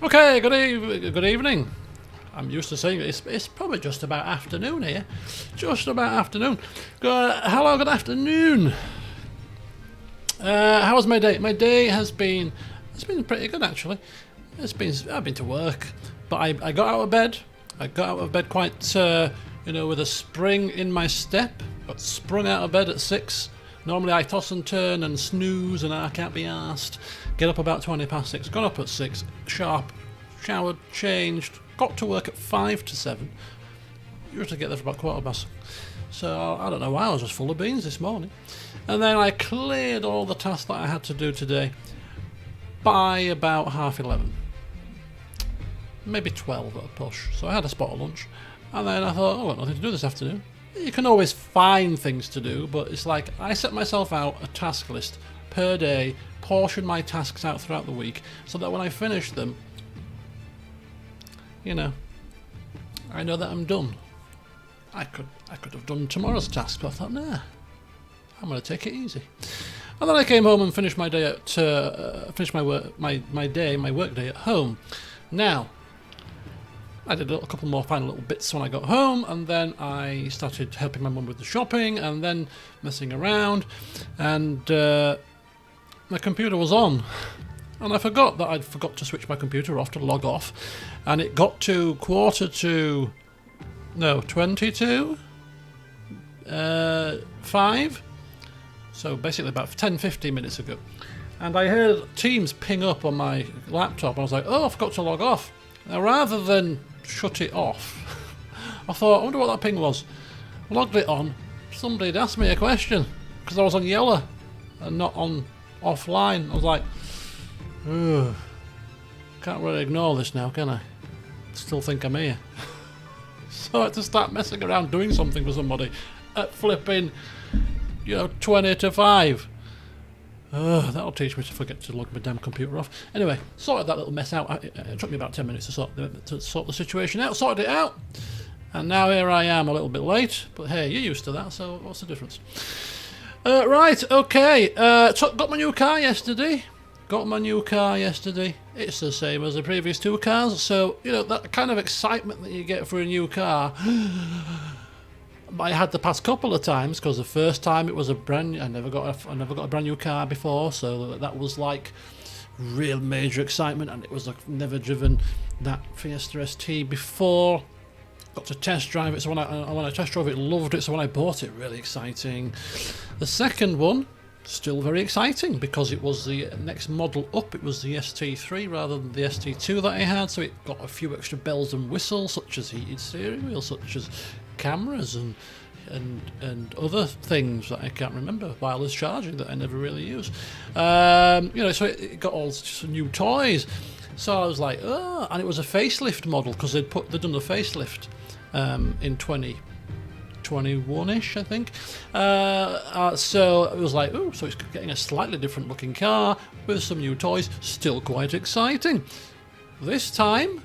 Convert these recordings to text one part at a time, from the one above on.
Okay, good evening. I'm used to saying it's probably just about afternoon here. Just about afternoon. Hello, good afternoon. How was my day? My day it's been pretty good actually. I've been to work, but I got out of bed. I got out of bed quite with a spring in my step. Got sprung out of bed at 6. Normally I toss and turn and snooze and I can't be arsed. Get up about 20 past 6. Got up at 6 sharp. Showered, changed. Got to work at 5 to 7. Usually get there for about quarter past. So I don't know why I was just full of beans this morning. And then I cleared all the tasks that I had to do today by about 11:30. Maybe 12 at a push. So I had a spot of lunch. And then I thought, I've got nothing to do this afternoon. You can always find things to do, but it's like I set myself out a task list per day, portion my tasks out throughout the week, so that when I finish them, I know that I'm done. I could have done tomorrow's task, but I thought, nah, I'm going to take it easy. And then I came home and finished my day finished my work day at home. Now, I did a couple more final little bits when I got home, and then I started helping my mum with the shopping, and then messing around, and my computer was on, and I forgot that I'd forgot to switch my computer off to log off, and it got to 22 5, so basically about 10-15 minutes ago, and I heard Teams ping up on my laptop. I was like, oh, I forgot to log off. Now, rather than shut it off, I thought, I wonder what that ping was. Logged it on. Somebody had asked me a question because I was on yellow and not on offline. I was like, ugh, can't really ignore this now, can I? Still think I'm here. So I had to start messing around doing something for somebody at flipping 20 to 5. That'll teach me to forget to log my damn computer off. Anyway, sorted that little mess out. It took me about 10 minutes to sort the situation out. Sorted it out. And now here I am a little bit late. But hey, you're used to that, so what's the difference? Right, okay. Got my new car yesterday. It's the same as the previous 2 cars. So, that kind of excitement that you get for a new car... I had the past couple of times because the first time it was I never got a brand new car before, so that was like real major excitement, and it was like never driven that Fiesta ST before. Got to test drive it, so when I test drove it, loved it. So when I bought it, really exciting. The second one, still very exciting because it was the next model up. It was the ST3 rather than the ST2 that I had, so it got a few extra bells and whistles, such as heated steering wheel, such as cameras and other things that I can't remember, wireless charging that I never really use. So it got all new toys. So I was like, oh, and it was a facelift model because they'd done the facelift in 2021-ish, I think. So it was like, oh, so it's getting a slightly different looking car with some new toys. Still quite exciting. This time,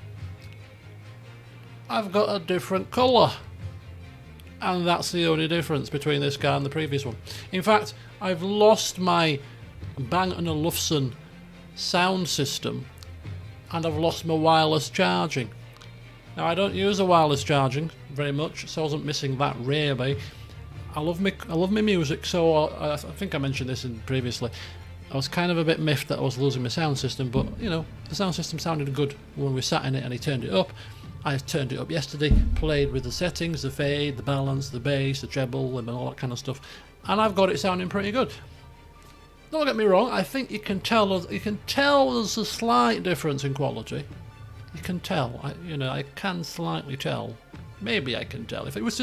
I've got a different colour. And that's the only difference between this car and the previous one. In fact, I've lost my Bang & Olufsen sound system, and I've lost my wireless charging. Now, I don't use the wireless charging very much, so I wasn't missing that really. I love my music, so I think I mentioned this previously. I was kind of a bit miffed that I was losing my sound system, but the sound system sounded good when we sat in it and he turned it up. I turned it up yesterday, played with the settings, the fade, the balance, the bass, the treble, and all that kind of stuff, and I've got it sounding pretty good. Don't get me wrong, I think you can tell there's a slight difference in quality. You can tell, I can slightly tell. Maybe I can tell. If I was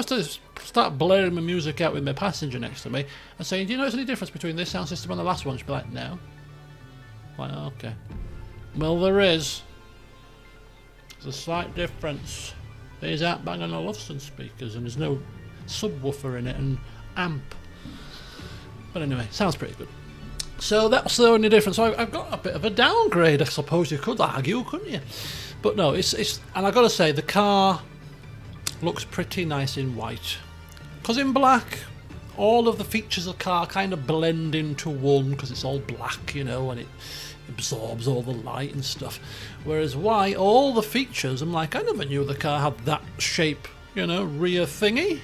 to start blaring my music out with my passenger next to me and saying, do you notice any difference between this sound system and the last one? She'd be like, no. Like, okay. Well, there is. There's a slight difference. These aren't Bang & Olufsen speakers, and there's no subwoofer in it and amp. But anyway, sounds pretty good. So that's the only difference. So I've got a bit of a downgrade, I suppose you could argue, couldn't you? But no, it's and I've got to say, the car looks pretty nice in white. Because in black, all of the features of the car kind of blend into one because it's all black, you know, and it absorbs all the light and stuff. Whereas white, all the features, I'm like, I never knew the car had that shape, you know, rear thingy,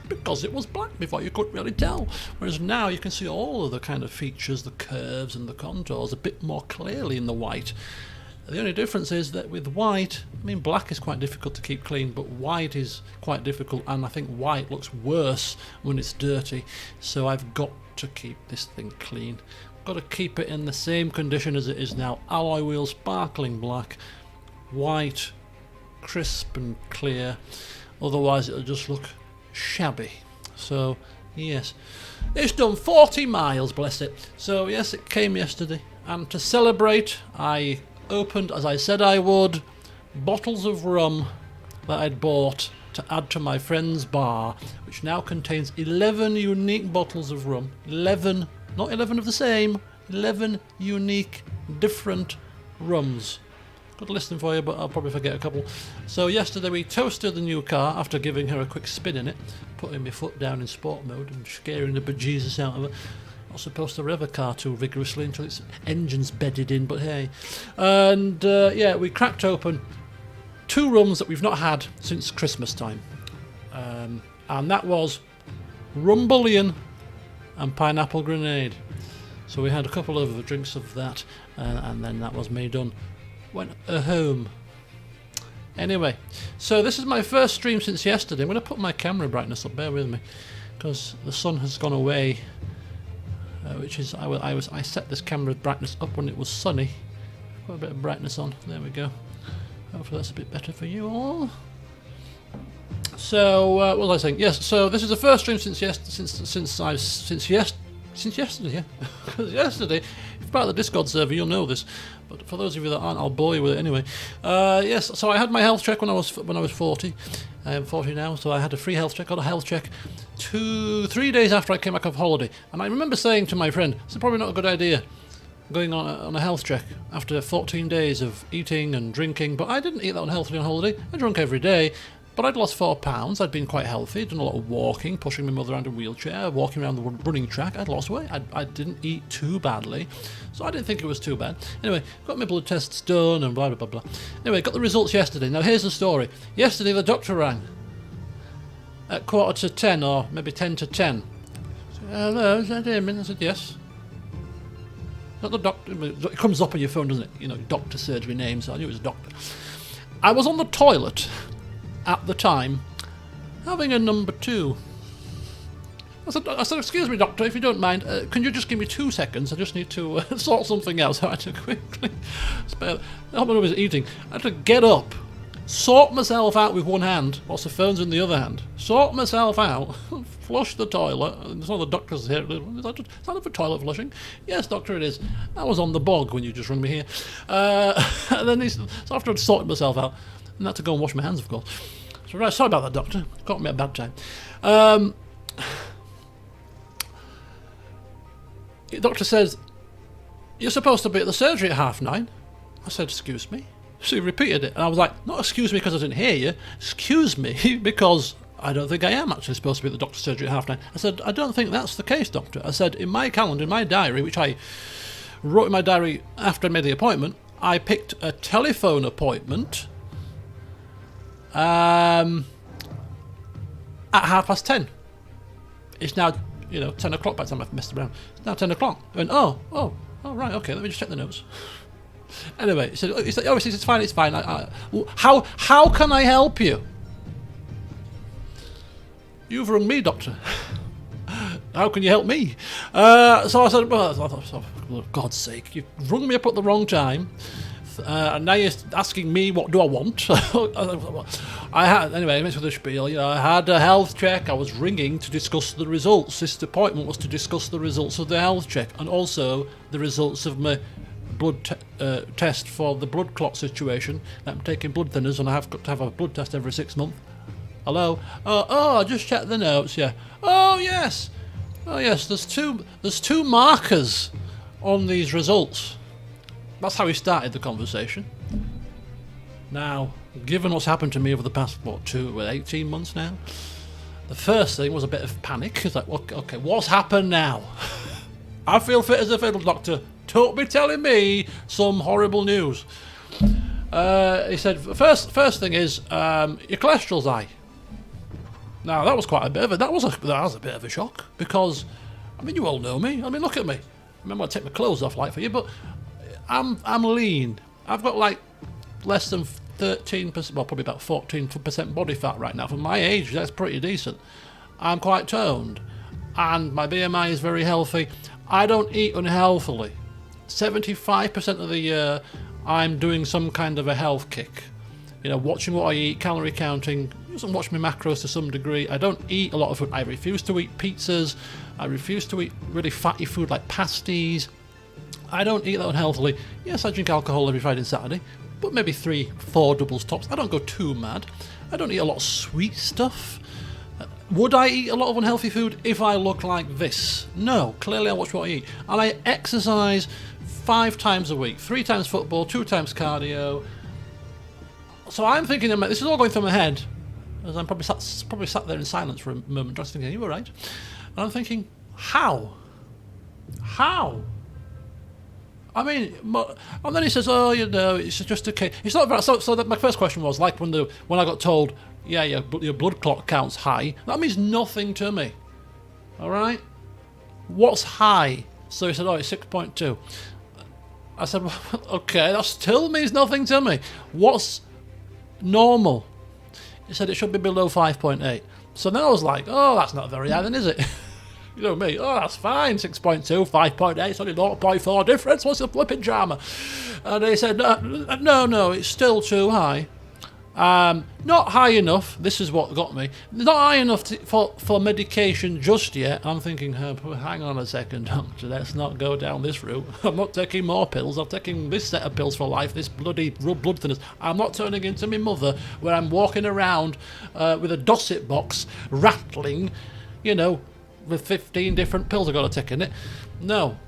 because it was black before, you couldn't really tell. Whereas now you can see all of the kind of features, the curves and the contours a bit more clearly in the white. The only difference is that with white, I mean, black is quite difficult to keep clean, but white is quite difficult, and I think white looks worse when it's dirty. So I've got to keep this thing clean. Got to keep it in the same condition as it is now. Alloy wheels, sparkling black, white, crisp and clear. Otherwise it'll just look shabby. So yes, it's done 40 miles, bless it. So yes, it came yesterday, and to celebrate I opened, as I said I would, bottles of rum that I'd bought to add to my friend's bar, which now contains 11 unique bottles of rum. 11, not 11 of the same, 11 unique different rums. Got a listing for you, but I'll probably forget a couple. So yesterday we toasted the new car after giving her a quick spin in it, putting my foot down in sport mode and scaring the bejesus out of her. Not supposed to rev a car too vigorously until its engine's bedded in, but hey. And yeah, we cracked open 2 rums that we've not had since Christmas time. And that was Rum Bullion and Pineapple Grenade. So we had a couple of drinks of that, and then that was me done. Went home. Anyway, so this is my first stream since yesterday. I'm going to put my camera brightness up, bear with me, because the sun has gone away. Which is, I set this camera brightness up when it was sunny. Put a bit of brightness on. There we go. Hopefully that's a bit better for you all. So what was I saying? Yes. So this is the first stream since yesterday. Yeah. Because yesterday, if you're part of the Discord server, you'll know this. But for those of you that aren't, I'll bore you with it anyway. Yes. So I had my health check when I was 40. I am 40 now, so I had a free health check. Got a health check 3 days after I came back off holiday, and I remember saying to my friend, "It's probably not a good idea going on a health check after 14 days of eating and drinking." But I didn't eat that unhealthily on holiday. I drank every day. But I'd lost 4 pounds, I'd been quite healthy, done a lot of walking, pushing my mother around a wheelchair, walking around the running track. I'd lost weight, I didn't eat too badly, so I didn't think it was too bad. Anyway, got my blood tests done and blah blah blah blah. Anyway, got the results yesterday. Now here's the story. Yesterday the doctor rang at 9:45 or maybe 10 to 10. Hello, is that him? I said yes. Not the doctor, it comes up on your phone, doesn't it? You know, doctor surgery name, so I knew it was a doctor. I was on the toilet at the time, having a number 2. I said, excuse me, doctor, if you don't mind, can you just give me 2 seconds? I just need to sort something else. I had to quickly spare. I was eating. I had to get up, sort myself out with one hand, whilst the phone's in the other hand. Sort myself out, flush the toilet. There's all the doctors here. Is that for toilet flushing? Yes, doctor, it is. I was on the bog when you just rung me here. And then so after I'd sorted myself out, and had to go and wash my hands, of course. So right, sorry about that, doctor. Caught me at a bad time. The doctor says, "You're supposed to be at the surgery at 9:30. I said, "Excuse me?" So he repeated it, and I was like, "Not excuse me because I didn't hear you. Excuse me because I don't think I am actually supposed to be at the doctor's surgery at 9:30. I said, "I don't think that's the case, doctor." I said, in my calendar, in my diary, which I wrote in my diary after I made the appointment, I picked a telephone appointment at 10:30. It's now, 10 o'clock by the time I've messed around. It's now 10 o'clock. I went, oh, right, okay, let me just check the notes. Anyway, he said, it's fine. How can I help you? You've rung me, doctor. How can you help me? So I said, well, for God's sake, you've rung me up at the wrong time. And now you're asking me what do I want. Anyway, I went through the spiel. I had a health check. I was ringing to discuss the results. This appointment was to discuss the results of the health check and also the results of my blood test for the blood clot situation. I'm taking blood thinners and I have got to have a blood test every 6 months. Hello? I just checked the notes, yeah. Oh yes, there's two markers on these results. That's how he started the conversation. Now, given what's happened to me over the past, 18 months now, The first thing was a bit of panic. It's like, okay, what's happened now? I feel fit as a fiddle, doctor. Don't be telling me some horrible news. He said, first thing is, your cholesterol's high. Now, that was quite a bit of it. That was a bit of a shock, because, I mean, you all know me. I mean, look at me. Remember, I take my clothes off, like, for you, but I'm lean. I've got, like, less than 13%, well, probably about 14% body fat right now. For my age, that's pretty decent. I'm quite toned, and my BMI is very healthy. I don't eat unhealthily. 75% of the year, I'm doing some kind of a health kick. You know, watching what I eat, calorie counting, watch my macros to some degree. I don't eat a lot of food. I refuse to eat pizzas. I refuse to eat really fatty food like pasties. I don't eat that unhealthily. Yes, I drink alcohol every Friday and Saturday, but maybe 3-4 doubles tops. I don't go too mad. I don't eat a lot of sweet stuff. Would I eat a lot of unhealthy food if I look like this? No, clearly I watch what I eat. And I exercise 5 times a week. 3 times football, 2 times cardio. So I'm thinking, this is all going through my head, as I'm probably sat there in silence for a moment, just thinking, you were right. And I'm thinking, how? I mean, and then he says, oh, you know, it's just a case. It's not about, so that my first question was, like when I got told, yeah, your blood clot count's high, that means nothing to me. All right? What's high? So he said, oh, it's 6.2. I said, well, okay, that still means nothing to me. What's normal? He said it should be below 5.8. So then I was like, oh, that's not very high then, is it? You know me, oh, that's fine, 6.2, 5.8, it's only 0.4 difference, what's the flipping drama? And he said, no, it's still too high. Not high enough, this is what got me, not high enough for medication just yet. I'm thinking, hang on a second, doctor, let's not go down this route. I'm not taking more pills, I'm taking this set of pills for life, this bloody blood thinners. I'm not turning into my mother, where I'm walking around with a Dosset box, rattling, you know, with 15 different pills I've got to take in it. No.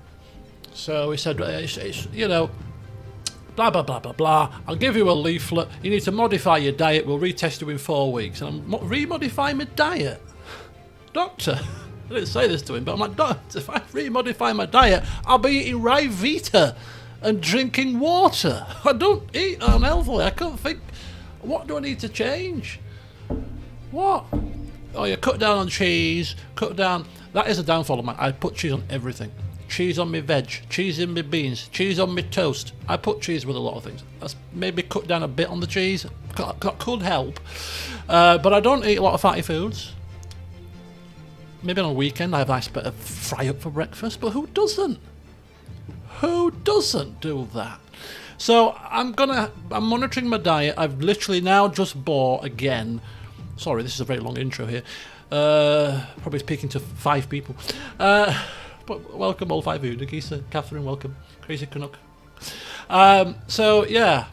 So he said, it's you know, blah, blah, blah, blah, blah. I'll give you a leaflet. You need to modify your diet. We'll retest you in 4 weeks. And I'm remodifying my diet? Doctor, I didn't say this to him, but I'm like, doctor, if I remodify my diet, I'll be eating Ryvita and drinking water. I don't eat unhealthily. I can't think, what do I need to change? What? Oh, yeah, cut down on cheese, cut down. That is a downfall of mine. I put cheese on everything. Cheese on my veg, cheese in my beans, cheese on my toast. I put cheese with a lot of things. That's maybe cut down a bit on the cheese. That could help. But I don't eat a lot of fatty foods. Maybe on a weekend I have a nice bit of fry up for breakfast, but who doesn't? Who doesn't do that? So I'm monitoring my diet. I've literally now just bought again. Sorry, this is a very long intro here. Probably speaking to 5 people. But welcome all 5 of you. Nagisa, Catherine, welcome. Crazy Canuck. So yeah.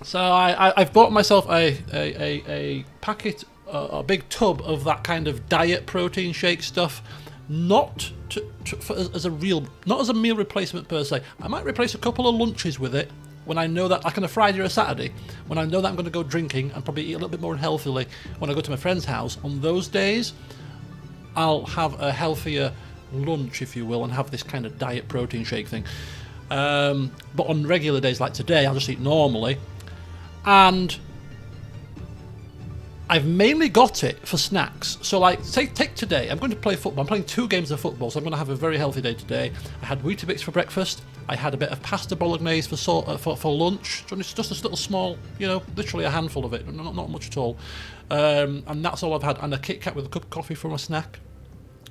So I've bought myself a packet, a big tub of that kind of diet protein shake stuff. Not as a meal replacement per se. I might replace a couple of lunches with it. When I know that, like on a Friday or a Saturday, when I know that I'm going to go drinking and probably eat a little bit more unhealthily when I go to my friend's house, on those days, I'll have a healthier lunch, if you will, and have this kind of diet protein shake thing. But on regular days like today, I'll just eat normally. And I've mainly got it for snacks. So like, take today, I'm going to play football. I'm playing 2 games of football, so I'm going to have a very healthy day today. I had Weetabix for breakfast. I had a bit of pasta bolognese for lunch. Just a little small, you know, literally a handful of it, not much at all. And that's all I've had. And a Kit Kat with a cup of coffee for my snack.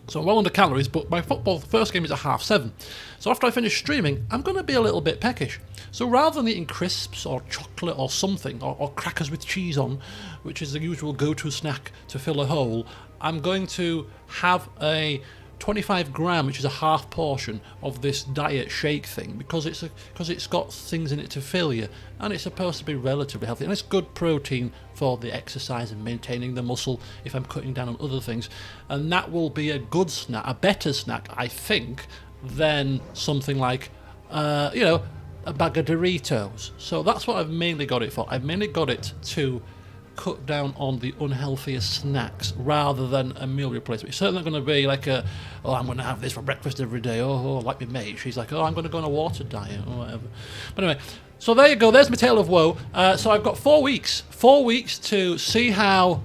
So I'm well under calories, but my football first game is at 7:30. So after I finish streaming, I'm going to be a little bit peckish. So rather than eating crisps or chocolate or something, or crackers with cheese on, which is the usual go-to snack to fill a hole, I'm going to have a 25 gram, which is a half portion of this diet shake thing, because it's got things in it to fill you, and it's supposed to be relatively healthy, and it's good protein for the exercise and maintaining the muscle if I'm cutting down on other things. And that will be a good snack, a better snack, I think, than something like you know, a bag of Doritos. So that's what I've mainly got it for. I've mainly got it to cut down on the unhealthier snacks rather than a meal replacement. It's certainly not going to be like I'm going to have this for breakfast every day. Like my mate, she's like, I'm going to go on a water diet or whatever. But anyway, so there you go. There's my tale of woe. So I've got 4 weeks. 4 weeks to see how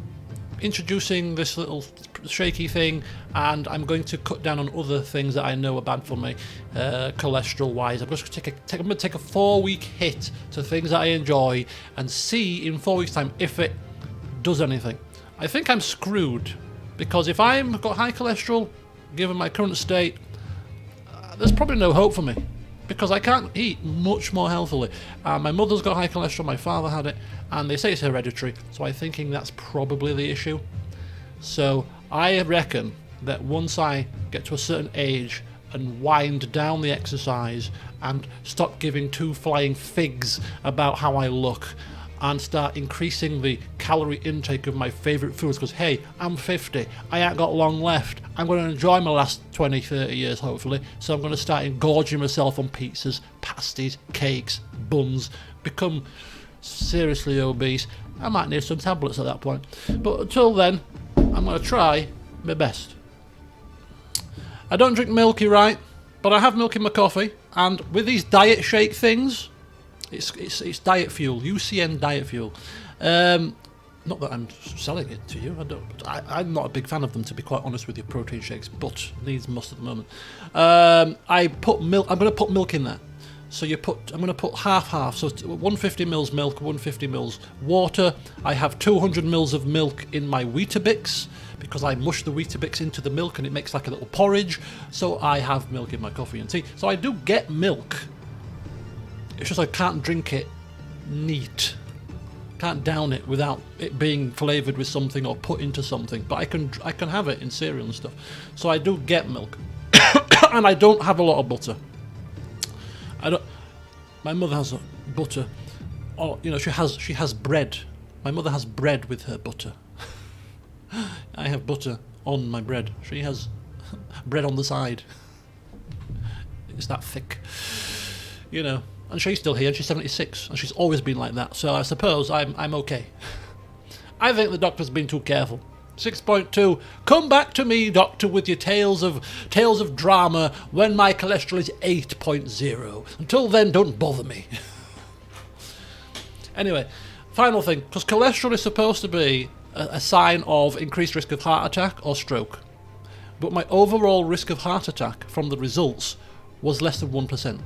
introducing this little shaky thing, and I'm going to cut down on other things that I know are bad for me, cholesterol wise. I'm just going to take a 4 week hit to things that I enjoy and see in 4 weeks time if it does anything. I think I'm screwed, because if I've got high cholesterol, given my current state, there's probably no hope for me, because I can't eat much more healthily. My mother's got high cholesterol, my father had it, and they say it's hereditary, so I'm thinking that's probably the issue. So I reckon that once I get to a certain age and wind down the exercise and stop giving two flying figs about how I look, and start increasing the calorie intake of my favourite foods, because hey, I'm 50, I ain't got long left, I'm going to enjoy my last 20, 30 years hopefully, so I'm going to start engorging myself on pizzas, pasties, cakes, buns, become seriously obese. I might need some tablets at that point, but until then, I'm going to try my best. I don't drink milk, you're right, but I have milk in my coffee, and with these diet shake things, it's diet fuel, UCN diet fuel. Not that I'm selling it to you. I'm not a big fan of them, to be quite honest with you, protein shakes, but needs must at the moment. I put milk. I'm going to put milk in there. So I'm going to put half. So 150 mils milk, 150 mils water. I have 200 mils of milk in my Weetabix, because I mush the Weetabix into the milk and it makes like a little porridge. So I have milk in my coffee and tea. So I do get milk. It's just I can't drink it neat. Can't down it without it being flavoured with something or put into something. But I can have it in cereal and stuff. So I do get milk. And I don't have a lot of butter. My mother has butter. Oh, she has bread. My mother has bread with her butter. I have butter on my bread. She has bread on the side. It's that thick. And she's still here, and she's 76, and she's always been like that, so I suppose I'm okay. I think the doctor's been too careful. 6.2, come back to me, doctor, with your tales of drama when my cholesterol is 8.0. Until then, don't bother me. Anyway, final thing, because cholesterol is supposed to be a sign of increased risk of heart attack or stroke, but my overall risk of heart attack from the results was less than 1%.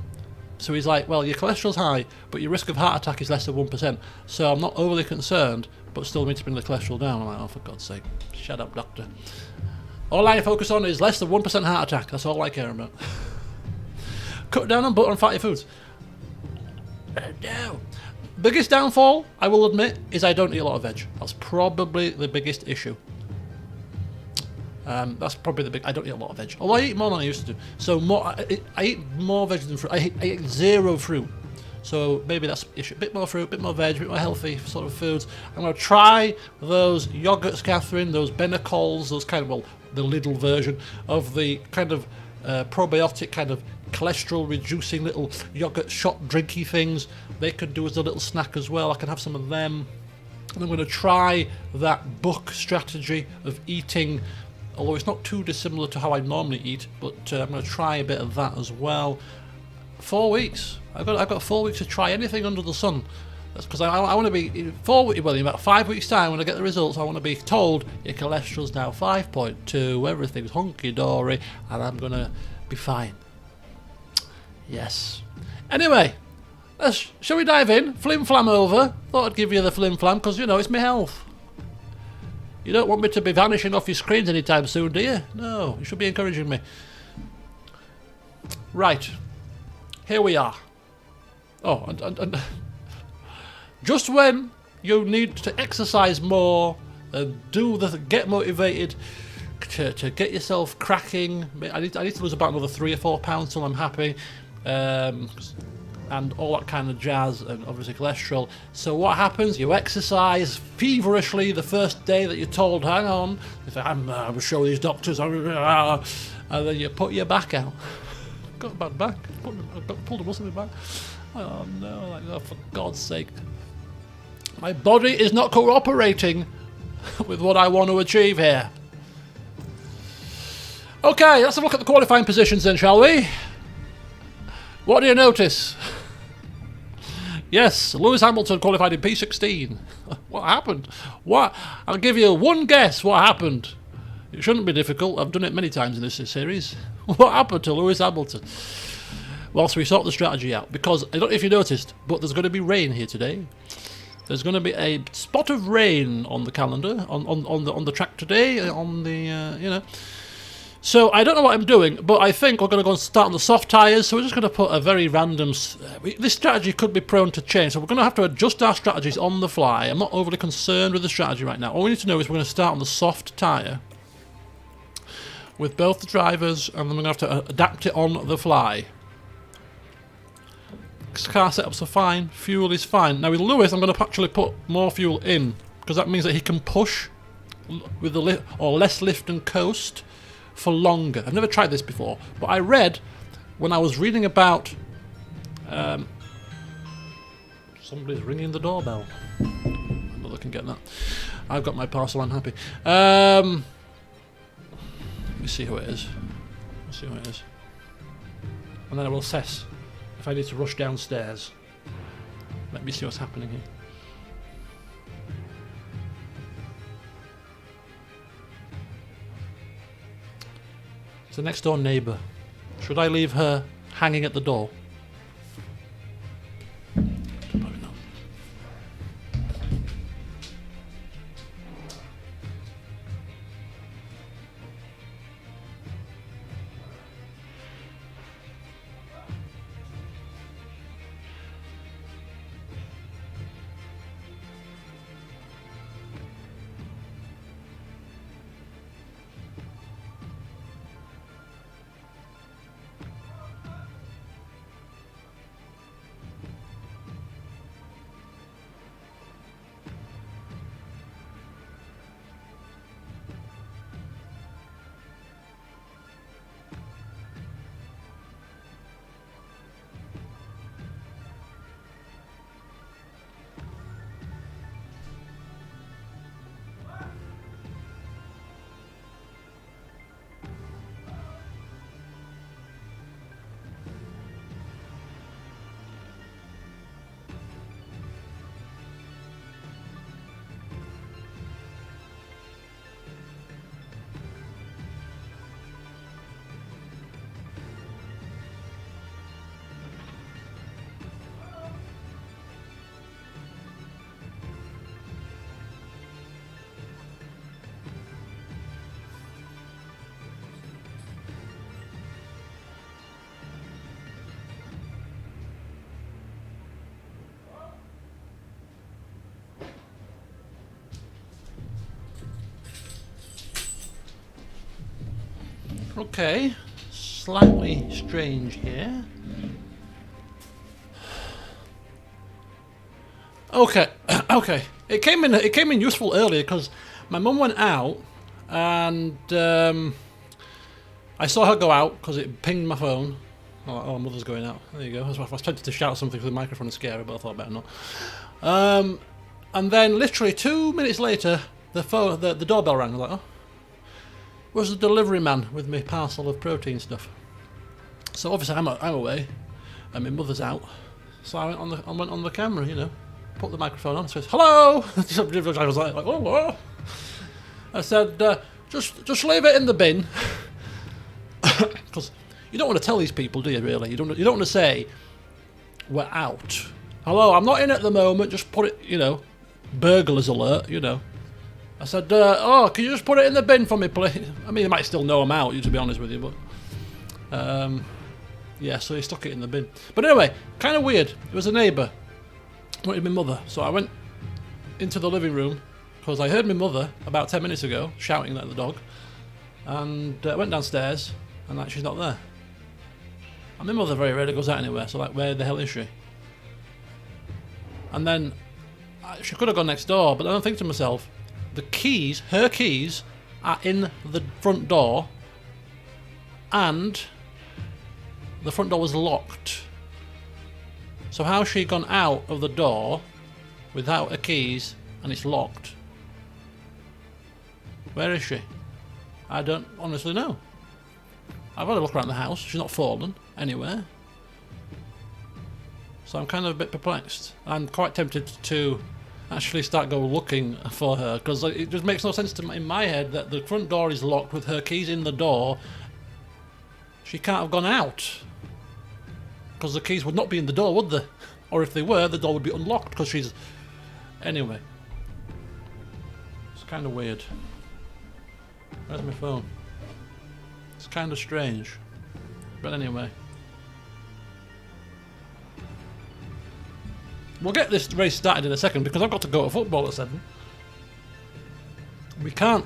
So he's like, well, your cholesterol's high, but your risk of heart attack is less than 1%. So I'm not overly concerned, but still need to bring the cholesterol down. I'm like, oh, for God's sake, shut up, doctor. All I focus on is less than 1% heart attack. That's all I care about. Cut down on butter and fatty foods. No. Biggest downfall, I will admit, is I don't eat a lot of veg. That's probably the biggest issue. That's probably the big. I don't eat a lot of veg, although I eat more than I used to do. So I eat more veg than fruit. I eat zero fruit. So maybe that's the issue. A bit more fruit, a bit more veg, a bit more healthy sort of foods. I'm going to try those yogurts, Catherine, those Benecols, those kind of, the Lidl version of the kind of probiotic kind of cholesterol reducing little yogurt shot drinky things. They could do as a little snack as well. I can have some of them. And I'm going to try that book strategy of eating, although it's not too dissimilar to how I normally eat, but I'm going to try a bit of that as well. 4 weeks. I've got 4 weeks to try anything under the sun. That's because I want to be in about 5 weeks' time when I get the results. I want to be told your cholesterol's now 5.2, everything's hunky dory, and I'm going to be fine. Yes. Anyway, shall we dive in? Flim flam over. Thought I'd give you the flim flam because it's my health. You don't want me to be vanishing off your screens anytime soon, do you? No, you should be encouraging me. Right, here we are. Oh, and just when you need to exercise more and get motivated to get yourself cracking, I need to lose about another 3 or 4 pounds till I'm happy. And all that kind of jazz, and obviously cholesterol. So what happens? You exercise feverishly the first day that you're told, hang on, you say, I will show these doctors, and then you put your back out. Got a bad back. Pulled a muscle in my back. Oh no, for God's sake. My body is not cooperating with what I want to achieve here. Okay, let's have a look at the qualifying positions then, shall we? What do you notice? Yes, Lewis Hamilton qualified in P16. What happened? What? I'll give you one guess what happened. It shouldn't be difficult. I've done it many times in this series. What happened to Lewis Hamilton? Whilst we sort the strategy out. Because, I don't know if you noticed, but there's going to be rain here today. There's going to be a spot of rain on the calendar, on the track today, you know. So I don't know what I'm doing, but I think we're going to go and start on the soft tyres. So we're just going to put a very random... this strategy could be prone to change, so we're going to have to adjust our strategies on the fly. I'm not overly concerned with the strategy right now. All we need to know is we're going to start on the soft tyre with both the drivers, and then we're going to have to adapt it on the fly. Car setups are fine, fuel is fine. Now with Lewis, I'm going to actually put more fuel in, because that means that he can push with the or less lift and coast for longer. I've never tried this before, but I read when I was reading about somebody's ringing the doorbell. I'm not looking at that. I've got my parcel, I'm happy. Let me see who it is. Let's see who it is. And then I will assess if I need to rush downstairs. Let me see what's happening here. It's the next door neighbour. Should I leave her hanging at the door? Probably not. Okay, slightly strange here. Okay, okay. It came in useful earlier because my mum went out and I saw her go out because it pinged my phone. Oh, mother's going out. There you go. I was tempted to shout something through the microphone and scare her, but I thought better not. And then literally 2 minutes later, the doorbell rang. I was like, oh. Was the delivery man with my parcel of protein stuff. So obviously I'm away, and my mother's out. So I went on the camera, you know, put the microphone on. Says hello. I was like oh, whoa. I said just leave it in the bin, because you don't want to tell these people, do you? Really, you don't want to say we're out. Hello, I'm not in at the moment. Just put it, you know, burglars alert, you know. I said, oh, can you just put it in the bin for me, please? I mean, they might still know I'm out, to be honest with you, but... yeah, so he stuck it in the bin. But anyway, kind of weird. It was a neighbour. Wanted my mother. So I went into the living room, because I heard my mother about 10 minutes ago shouting at the dog. And I went downstairs, and like, she's not there. And my mother very rarely goes out anywhere, so like, where the hell is she? And then, she could have gone next door, but then I think to myself, the keys, her keys, are in the front door, and the front door was locked. So how's she gone out of the door without her keys and it's locked. Where is she? I don't honestly know. I've had a look around the house. She's not fallen anywhere. So I'm kind of a bit perplexed. I'm quite tempted to actually start go looking for her, because it just makes no sense to in my head that the front door is locked with her keys in the door. She can't have gone out, because the keys would not be in the door, would they? Or if they were, the door would be unlocked because she's... Anyway. It's kind of weird. Where's my phone? It's kind of strange. But anyway. We'll get this race started in a second because I've got to go to football at 7. We can't.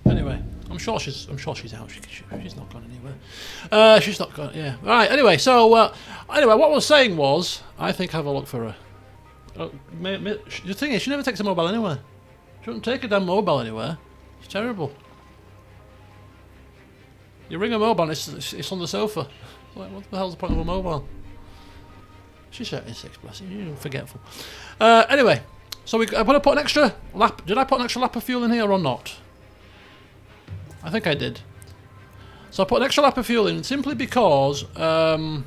Anyway, I'm sure she's out. She's not gone anywhere. She's not gone. Yeah. Right. Anyway, so anyway, what I was saying was, I think have a look for her. The thing is, she never takes a mobile anywhere. She doesn't take a damn mobile anywhere. It's terrible. You ring a mobile, and it's on the sofa. Like, what the hell's the point of a mobile? She's 76, bless you. You're forgetful. Anyway, so I'm going to put an extra lap. Did I put an extra lap of fuel in here or not? I think I did. So I put an extra lap of fuel in simply because apparently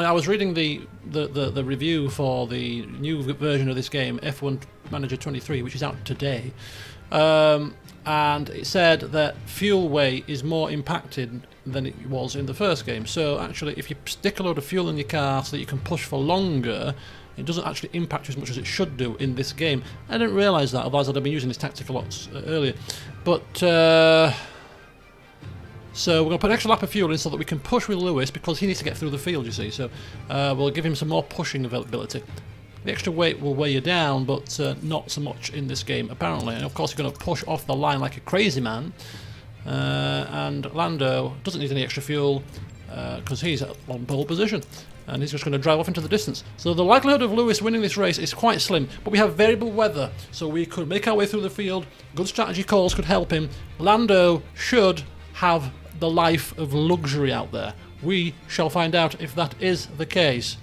I was reading the review for the new version of this game, F1 Manager 23, which is out today, and it said that fuel weight is more impacted than it was in the first game. So actually, if you stick a load of fuel in your car so that you can push for longer, it doesn't actually impact as much as it should do in this game. I didn't realise that, otherwise I'd have been using this tactic a lot earlier. But, so we're going to put an extra lap of fuel in so that we can push with Lewis, because he needs to get through the field, you see. So we'll give him some more pushing availability. The extra weight will weigh you down, but not so much in this game, apparently. And of course, you're going to push off the line like a crazy man. And Lando doesn't need any extra fuel, because he's on pole position. And he's just going to drive off into the distance. So the likelihood of Lewis winning this race is quite slim, but we have variable weather, so we could make our way through the field. Good strategy calls could help him. Lando should have the life of luxury out there. We shall find out if that is the case.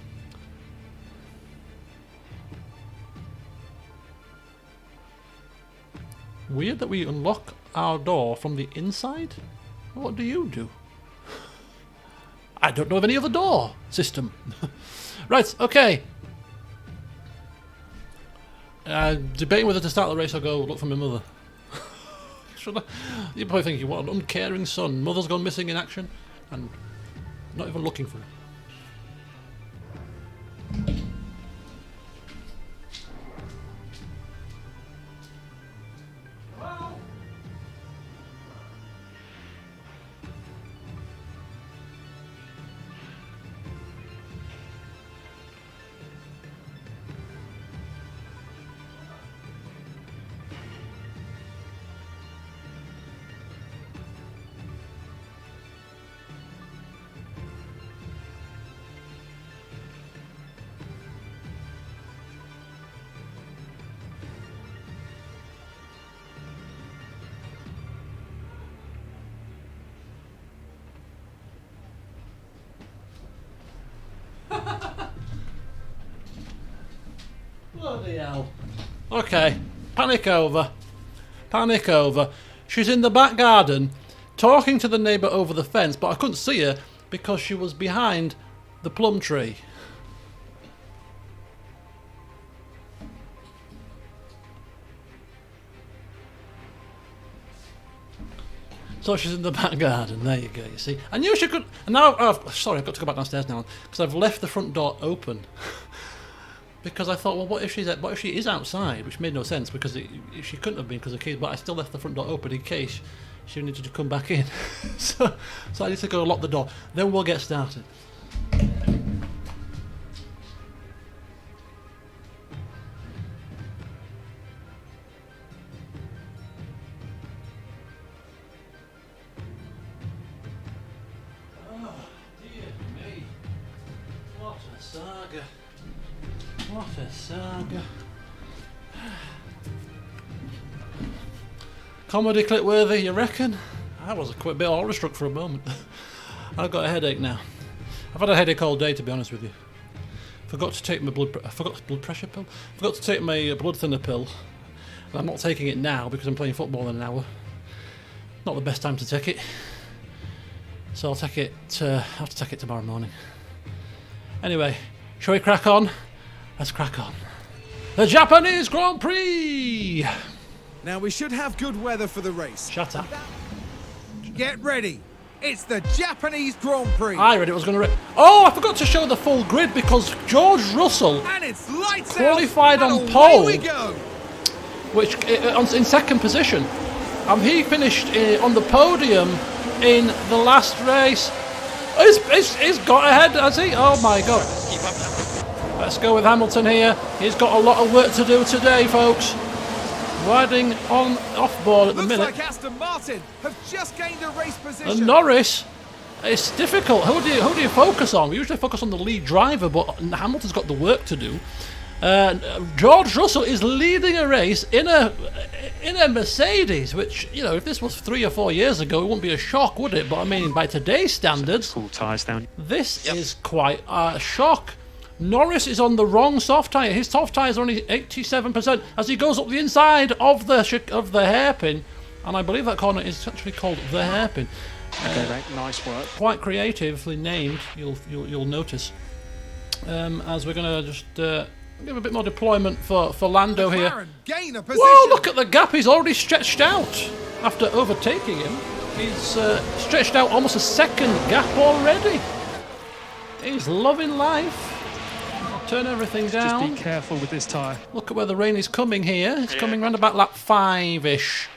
Weird that we unlock our door from the inside? What do you do? I don't know of any other door system. Right, okay. Debating whether to start the race or go look for my mother. You're probably thinking, what an uncaring son. Mother's gone missing in action and not even looking for her. Bloody hell. Okay, panic over. Panic over. She's in the back garden talking to the neighbour over the fence, but I couldn't see her because she was behind the plum tree. So she's in the back garden. There you go, you see. I knew she could... And now... Oh, sorry, I've got to go back downstairs now because I've left the front door open. Because I thought, well, what if she is outside? Which made no sense because she couldn't have been because of the keys, but I still left the front door open in case she needed to come back in. so I need to go lock the door. Then we'll get started. saga. What a saga. Comedy clip worthy, you reckon? I was a bit horror-struck for a moment. I've got a headache now. I've had a headache all day, to be honest with you. Forgot to take my blood pressure pill. Forgot to take my blood thinner pill. And I'm not taking it now because I'm playing football in an hour. Not the best time to take it. So I'll take it. I'll have to take it tomorrow morning. Anyway, shall we crack on? Let's crack on. The Japanese Grand Prix. Now we should have good weather for the race. Shut up. Get ready. It's the Japanese Grand Prix. I read it was going to. Oh, I forgot to show the full grid because George Russell And it's lights qualified out, on and pole, away we go. which in second position. He finished on the podium in the last race. He's got ahead, has he? Oh my God. Let's go with Hamilton here. He's got a lot of work to do today, folks. Riding on off board at the Looks minute. like Aston Martin have just gained a race position. And Norris, it's difficult. Who do you focus on? We usually focus on the lead driver, but Hamilton's got the work to do. George Russell is leading a race in a Mercedes, which, you know, if this was 3 or 4 years ago, it wouldn't be a shock, would it? But I mean, by today's standards, Full tyres down. this is quite a shock. Norris is on the wrong soft tyre. His soft tyre is only 87% as he goes up the inside of the hairpin, and I believe that corner is actually called the hairpin. Okay, mate, nice work. Quite creatively named. You'll notice. As we're gonna just give a bit more deployment for Lando here. McLaren gain a position. Whoa! Look at the gap. He's already stretched out after overtaking him. He's stretched out almost a second gap already. He's loving life. Turn everything down. Just be careful with this tyre. Look at where the rain is coming here. It's coming around about lap 5-ish.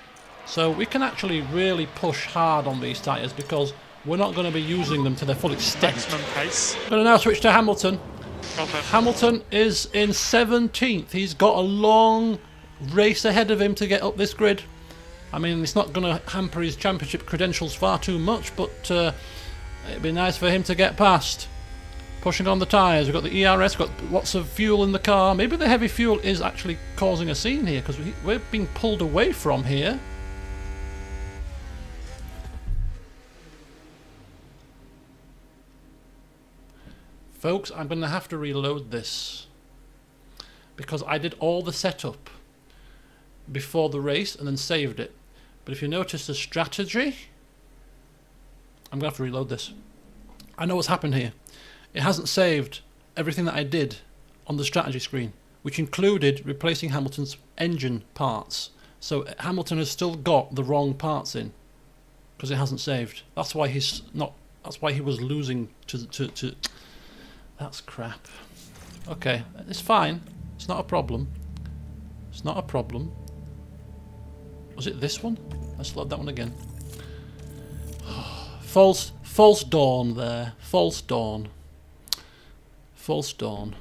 So we can actually really push hard on these tyres because we're not going to be using them to their full extent. Maximum pace. I'm going to now switch to Hamilton. Hamilton is in 17th. He's got a long race ahead of him to get up this grid. I mean, it's not going to hamper his championship credentials far too much, but it'd be nice for him to get past. Pushing on the tyres, we've got the ERS, we've got lots of fuel in the car. Maybe the heavy fuel is actually causing a scene here because we're being pulled away from here. Folks, I'm going to have to reload this because I did all the setup before the race and then saved it. But if you notice the strategy, I'm going to have to reload this. I know what's happened here. It hasn't saved everything that I did on the strategy screen, which included replacing Hamilton's engine parts. So Hamilton has still got the wrong parts in because it hasn't saved. That's why he's not. That's why he was losing to. That's crap. Okay, it's fine. It's not a problem. It's not a problem. Was it this one? Let's load that one again. False dawn there. False dawn. False dawn.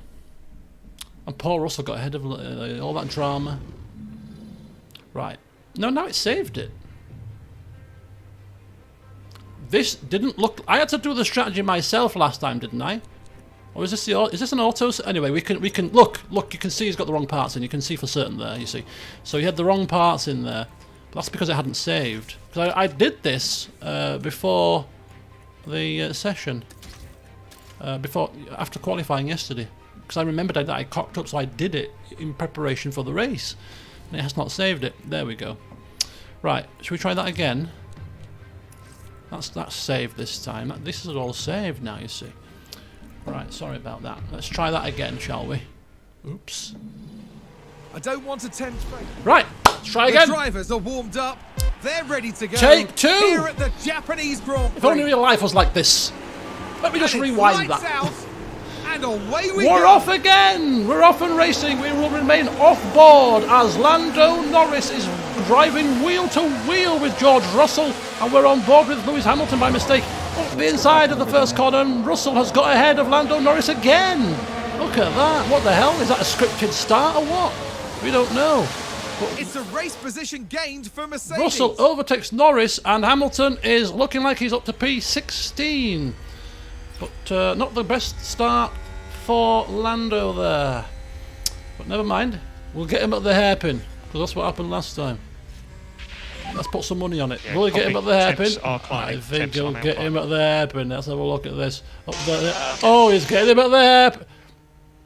And Paul Russell got ahead of all that drama. Right. No, now it saved it. This didn't look... I had to do the strategy myself last time, didn't I? Or is this an auto? Anyway, we can look. You can see he's got the wrong parts in. You can see for certain there. You see, so he had the wrong parts in there. But that's because it hadn't saved. Because I did this before the session. After qualifying yesterday, because I remembered that I cocked up, so I did it in preparation for the race, and it has not saved it. There we go. Right, should we try that again? That's saved this time. This is all saved now, you see. Right, sorry about that. Let's try that again, shall we? Oops. I don't want to tempt fate. Right, let's try again. The drivers are warmed up. They're ready to go. Take 2. Here at the Japanese Grand Prix. If only real life was like this. Let me just And it's rewind lights that. out, and away we We're go. off again! We're off and racing. We will remain off board as Lando Norris is driving wheel to wheel with George Russell, and we're on board with Lewis Hamilton by mistake. Up the inside of the first corner, and Russell has got ahead of Lando Norris again. Look at that. What the hell? Is that a scripted start or what? We don't know. But It's a race position gained for Mercedes. Russell overtakes Norris, and Hamilton is looking like he's up to P16. But not the best start for Lando there. But never mind. We'll get him at the hairpin, because that's what happened last time. Let's put some money on it. Yeah, Will he get him at the hairpin? temps are climbing. I think Temps he'll are now get him climbing. at the hairpin. Let's have a look at this. Up there. Oh, he's getting him at the hairpin.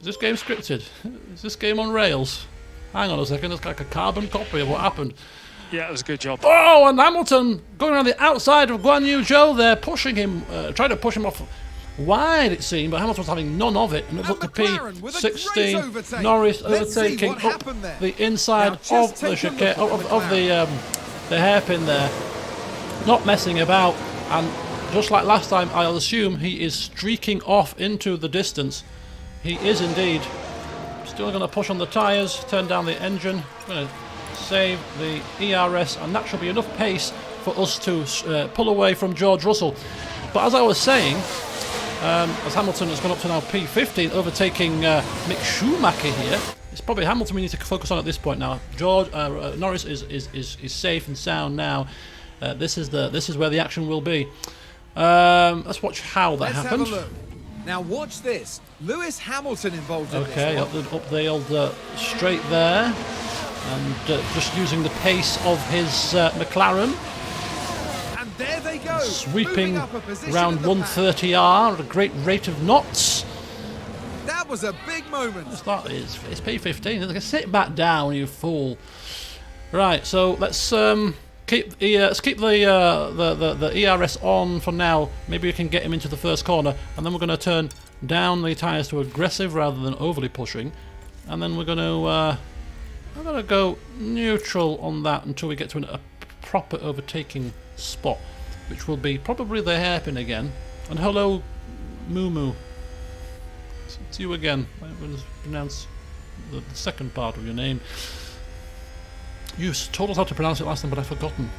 Is this game scripted? Is this game on rails? Hang on a second, it's like a carbon copy of what happened. Yeah, it was a good job. Oh, and Hamilton going around the outside of Guan Yu Zhou there, pushing him, trying to push him off wide, it seemed, but Hamilton was having none of it. And it was up to McLaren with a great P16. overtake. Norris Let's see overtaking what up happened there. the inside Now just of the take a look chicane, at of the hairpin there. Not messing about, and just like last time, I'll assume he is streaking off into the distance. He is indeed. Still going to push on the tyres, turn down the engine, going to save the ERS, and that should be enough pace for us to pull away from George Russell. But as I was saying, as Hamilton has gone up to now P15, overtaking Mick Schumacher here, it's probably Hamilton we need to focus on at this point now. Norris is safe and sound now. This is where the action will be. Let's watch how that Let's happened. have a look. Now watch this. Lewis Hamilton involved in Okay, this one. up the old straight there, and just using the pace of his McLaren, And there they go. sweeping moving up a position around in the pack. 130R at a great rate of knots. That was a big moment. It's P15. Sit back down, you fool. Right, so let's keep the ERS on for now. Maybe we can get him into the first corner, and then we're going to turn down the tyres to aggressive rather than overly pushing, and then we're going to go neutral on that until we get to a proper overtaking spot, which will be probably the hairpin again. And hello, Moo Moo. It's you again. I will pronounce the second part of your name. You told us how to pronounce it last time, but I've forgotten.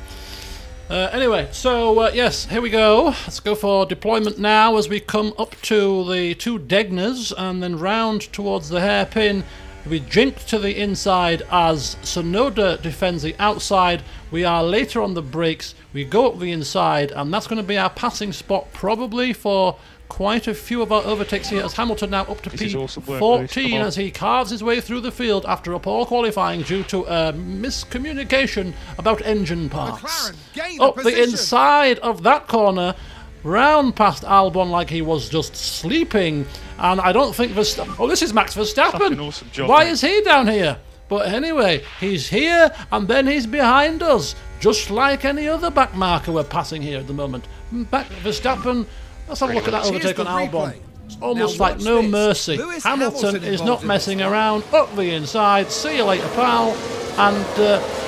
Anyway, so yes, here we go. Let's go for deployment now as we come up to the two Degners and then round towards the hairpin. We jink to the inside as Sonoda defends the outside. We are later on the brakes. We go up the inside, and that's going to be our passing spot probably for quite a few of our overtakes here as Hamilton now up to This is awesome work, Lewis. Come P14 on. as he carves his way through the field after a poor qualifying due to miscommunication about engine parts. McLaren gain the Up the position. inside of that corner, round past Albon like he was just sleeping, and I don't think Verstappen... Oh, this is Max Verstappen! Fucking awesome job, Why mate. is he down here? But anyway, he's here, and then he's behind us, just like any other back marker we're passing here at the moment. Back Verstappen... Let's have a look at that Here's overtake the on Albon. replay. It's almost Now like watch no this. mercy. Lewis Hamilton Hamilton is involved not in messing this one. around. Up the inside. See you later, pal. And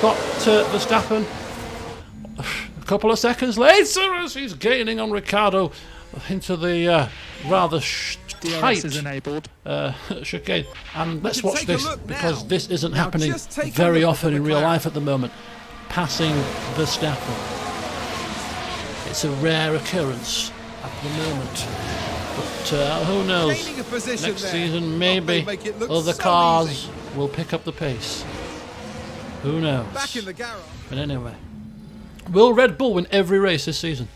got Verstappen a couple of seconds later as he's gaining on Ricciardo into the rather DRS tight is enabled. chicane. And let's can watch take a this look because now. this isn't Now happening just take a very look at often the in real McLaren. life at the moment. Passing Verstappen. It's a rare occurrence at the moment. But who knows? Gaining a position Next there. season, Oh, maybe they make it look other so cars easy. will pick up the pace. Who knows? Back in the garage. But anyway, will Red Bull win every race this season?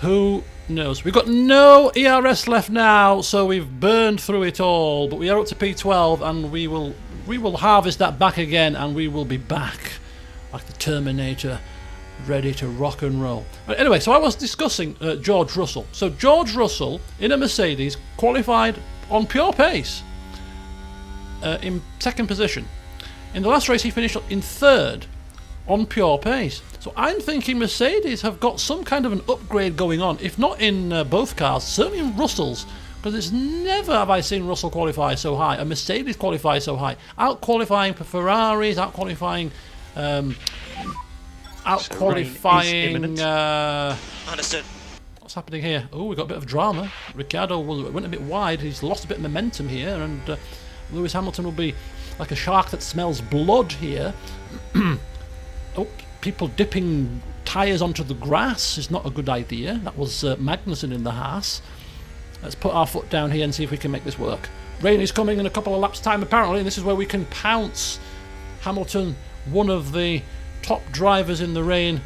Who knows? We've got no ERS left now, so we've burned through it all. But we are up to P12, and we will harvest that back again, and we will be back like the Terminator, ready to rock and roll. But anyway, so I was discussing George Russell. So George Russell in a Mercedes qualified on pure pace in second position. In the last race, he finished in third on pure pace. So I'm thinking Mercedes have got some kind of an upgrade going on, if not in both cars, certainly in Russell's, because it's never have I seen Russell qualify so high, a Mercedes qualify so high, out qualifying Ferraris, out qualifying, imminent. Understood. What's happening here? Oh, we've got a bit of drama. Ricciardo went a bit wide. He's lost a bit of momentum here, and Lewis Hamilton will be like a shark that smells blood here. Oh, people dipping tyres onto the grass is not a good idea. That was Magnussen in the Haas. Let's put our foot down here and see if we can make this work. Rain is coming in a couple of laps' time, apparently, and this is where we can pounce Hamilton, one of the top drivers in the rain.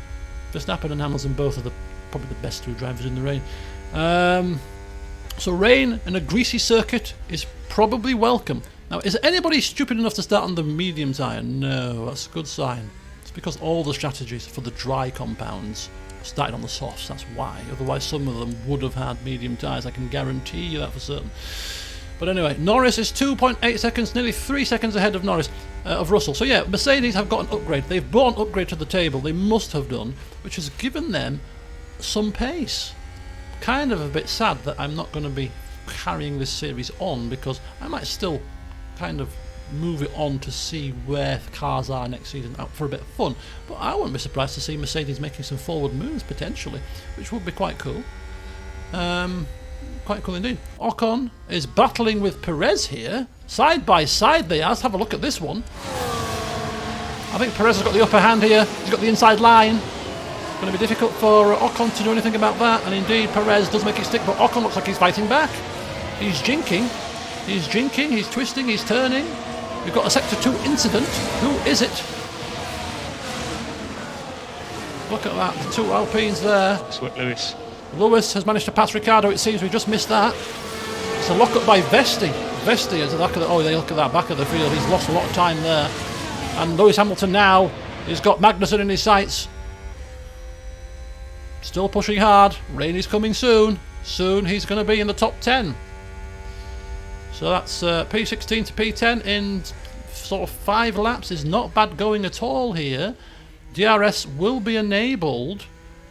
Verstappen and Hamilton both are probably the best two drivers in the rain. So rain and a greasy circuit is probably welcome. Now, is anybody stupid enough to start on the medium tire? No, that's a good sign. It's because all the strategies for the dry compounds started on the softs, that's why. Otherwise, some of them would have had medium tyres, I can guarantee you that for certain. But anyway, Norris is 2.8 seconds, nearly 3 seconds ahead of Russell. So yeah, Mercedes have got an upgrade. They've brought an upgrade to the table, they must have done, which has given them some pace. Kind of a bit sad that I'm not going to be carrying this series on, because I might still kind of move it on to see where cars are next season out for a bit of fun. But I wouldn't be surprised to see Mercedes making some forward moves potentially, which would be quite cool. Quite cool indeed. Ocon is battling with Perez here. Side by side they are. Let's have a look at this one. I think Perez has got the upper hand here. He's got the inside line. It's going to be difficult for Ocon to do anything about that. And indeed, Perez does make it stick, but Ocon looks like he's fighting back. He's jinking. He's jinking. He's twisting. He's turning. We've got a Sector 2 incident. Who is it? Look at that. The two Alpines there. That's what Lewis. Lewis has managed to pass Ricciardo. It seems we just missed that. It's a lock-up by Vesti. Vesti is at the back of the... Oh, they look at that back of the field. He's lost a lot of time there. And Lewis Hamilton now has got Magnussen in his sights. Still pushing hard. Rain is coming soon. Soon he's going to be in the top 10. So that's P16 to P10 in sort of 5 laps. Is not bad going at all here. DRS will be enabled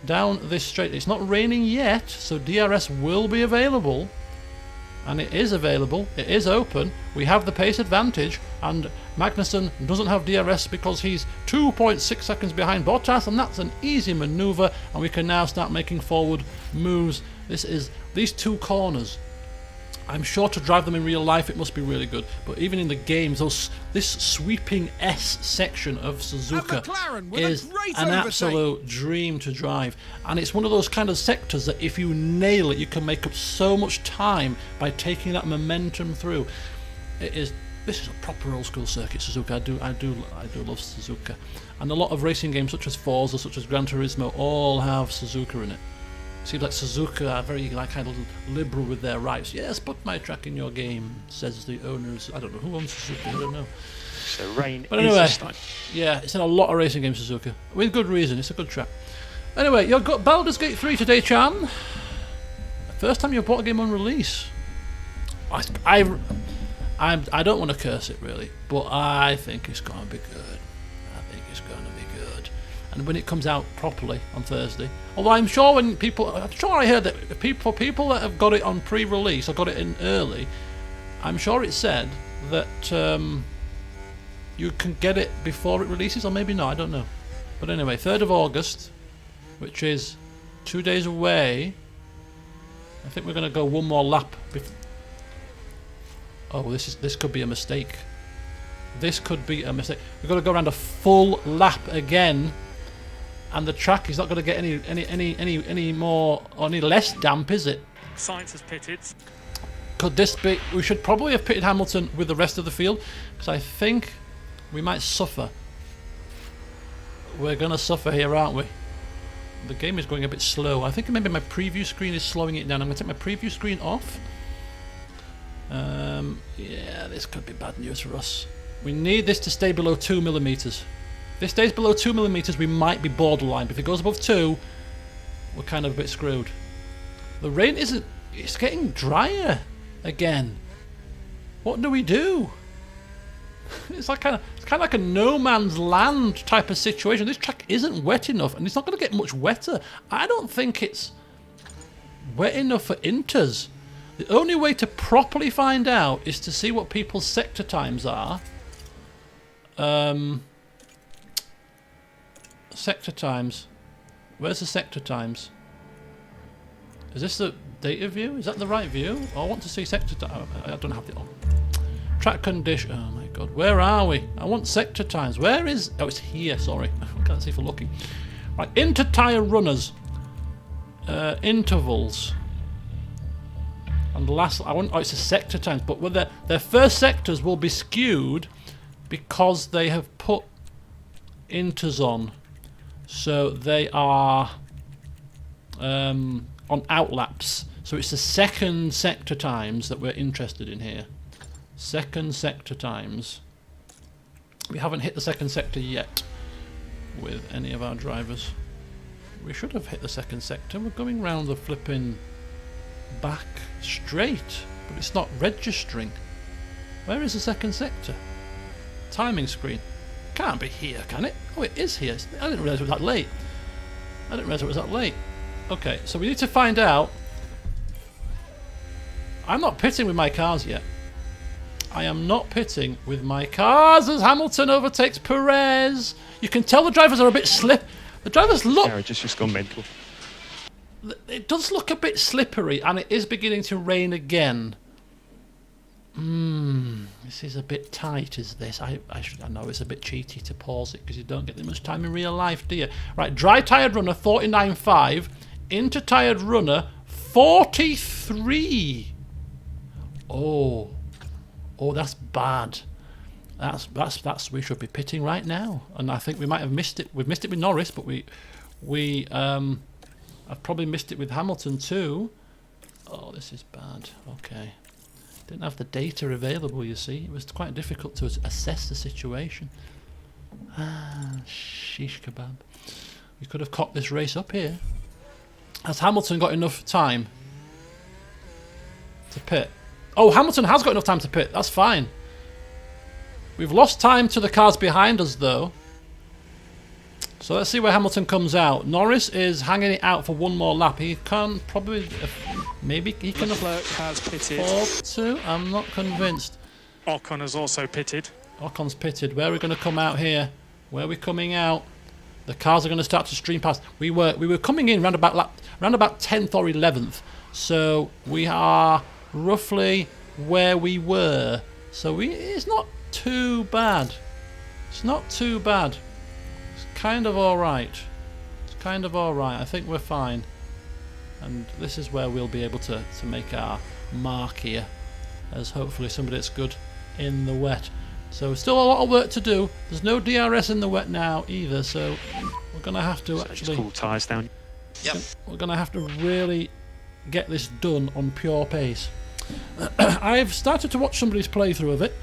down this straight. It's not raining yet, so DRS will be available. And it is available. It is open. We have the pace advantage. And Magnussen doesn't have DRS because he's 2.6 seconds behind Bottas. And that's an easy manoeuvre. And we can now start making forward moves. These two corners. I'm sure to drive them in real life it must be really good, but even in the games, this sweeping S section of Suzuka is an absolute dream to drive, and it's one of those kind of sectors that if you nail it, you can make up so much time by taking that momentum through. This is a proper old school circuit, Suzuka. I do love Suzuka, and a lot of racing games such as Forza, such as Gran Turismo, all have Suzuka in it. Seems like Suzuka are very kind of liberal with their rights. Yes, put my track in your game, says the owners. I don't know who owns Suzuka. I don't know. So rain but anyway, is this time. Yeah, it's in a lot of racing games, Suzuka, with good reason. It's a good track. Anyway, you've got Baldur's Gate 3 today, Chan. First time you've bought a game on release. I don't want to curse it really, but I think it's going to be good. And when it comes out properly on Thursday, although I'm sure I heard that for people that have got it on pre-release or got it in early, I'm sure it said that you can get it before it releases, or maybe not, I don't know. But anyway, 3rd of August, which is 2 days away. I think we're going to go one more lap. Oh, this could be a mistake. This could be a mistake. We've got to go around a full lap again. And the track is not going to get any more or any less damp, is it? Sainz has pitted. Could this be? We should probably have pitted Hamilton with the rest of the field, because I think we might suffer. We're going to suffer here, aren't we? The game is going a bit slow. I think maybe my preview screen is slowing it down. I'm going to take my preview screen off. Yeah, this could be bad news for us. We need this to stay below 2 millimeters. If this stays below 2 millimeters, we might be borderline. But if it goes above 2, we're kind of a bit screwed. The rain isn't... It's getting drier again. What do we do? It's kind of like a no man's land type of situation. This track isn't wet enough, and it's not going to get much wetter. I don't think it's wet enough for inters. The only way to properly find out is to see what people's sector times are. Sector times. Where's the sector times? Is this the data view? Is that the right view? I want to see sector time. I don't have it on. Track condition. Oh my god. Where are we? I want sector times. Where is... Oh, it's here. Sorry. I can't see for looking. Right. Inter-tire runners. Intervals. And the last... I want... Oh, it's the sector times. But with their first sectors will be skewed because they have put inters on. So they are... on outlaps. So it's the second sector times that we're interested in here. Second sector times. We haven't hit the second sector yet with any of our drivers. We should have hit the second sector. We're going round the flipping back straight, but it's not registering. Where is the second sector? Timing screen. Can't be here, can it? Oh, it is here. I didn't realise it was that late. Okay, so we need to find out. I'm not pitting with my cars yet. I am not pitting with my cars as Hamilton overtakes Perez. You can tell the drivers are a bit slip. The drivers look. Carriage has just gone mental. It does look a bit slippery, and it is beginning to rain again. This is a bit tight, is this? I know it's a bit cheaty to pause it because you don't get that much time in real life, do you? Right, dry tired runner 49.5, into tired runner 43. Oh, that's bad. That's we should be pitting right now, and I think we might have missed it. We've missed it with Norris, but I've probably missed it with Hamilton too. Oh, this is bad. Okay. Didn't have the data available, you see. It was quite difficult to assess the situation. Shish kebab. We could have cocked this race up here. Has Hamilton got enough time to pit? Oh, Hamilton has got enough time to pit. That's fine. We've lost time to the cars behind us, though. So let's see where Hamilton comes out. Norris is hanging it out for one more lap. He can probably... maybe he can Leclerc has pitted. afford to. I'm not convinced. Ocon has also pitted. Ocon's pitted. Where are we going to come out here? Where are we coming out? The cars are going to start to stream past. We were coming in round about 10th or 11th. So we are roughly where we were. So it's not too bad. It's not too bad. It's kind of alright. It's kind of alright. I think we're fine. And this is where we'll be able to make our mark here, as hopefully somebody that's good in the wet. So still a lot of work to do. There's no DRS in the wet now either, so we're going to have to actually... Cool tyres down. Yep. We're going to have to really get this done on pure pace. I've started to watch somebody's playthrough of it,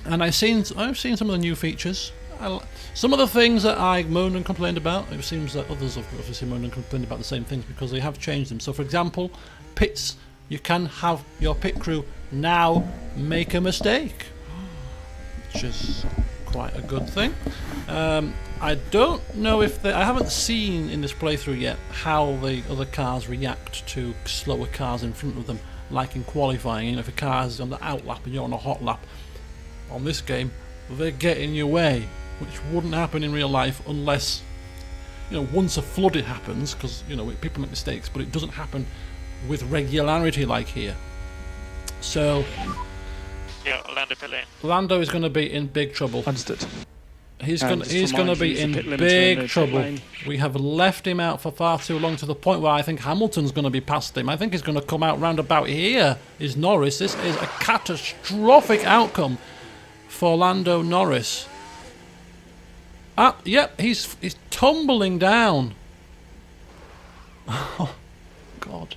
and I've seen some of the new features. Some of the things that I moaned and complained about, it seems that others have obviously moaned and complained about the same things because they have changed them. So, for example, pits. You can have your pit crew now make a mistake, which is quite a good thing. I don't know if I haven't seen in this playthrough yet how the other cars react to slower cars in front of them, like in qualifying. You know, if a car is on the out lap and you're on a hot lap, on this game they get in your way, which wouldn't happen in real life unless, you know, once a flood it happens, because, you know, people make mistakes, but it doesn't happen with regularity like here. So Yeah, Lando pit lane. Lando is going to be in big trouble. Understood. He's And going just to remind be you, in the pit limiter in big the pit trouble. lane. We have left him out for far too long, to the point where I think Hamilton's going to be past him. I think he's going to come out round about here. Is Norris? This is a catastrophic outcome for Lando Norris. Yep, he's tumbling down. Oh God,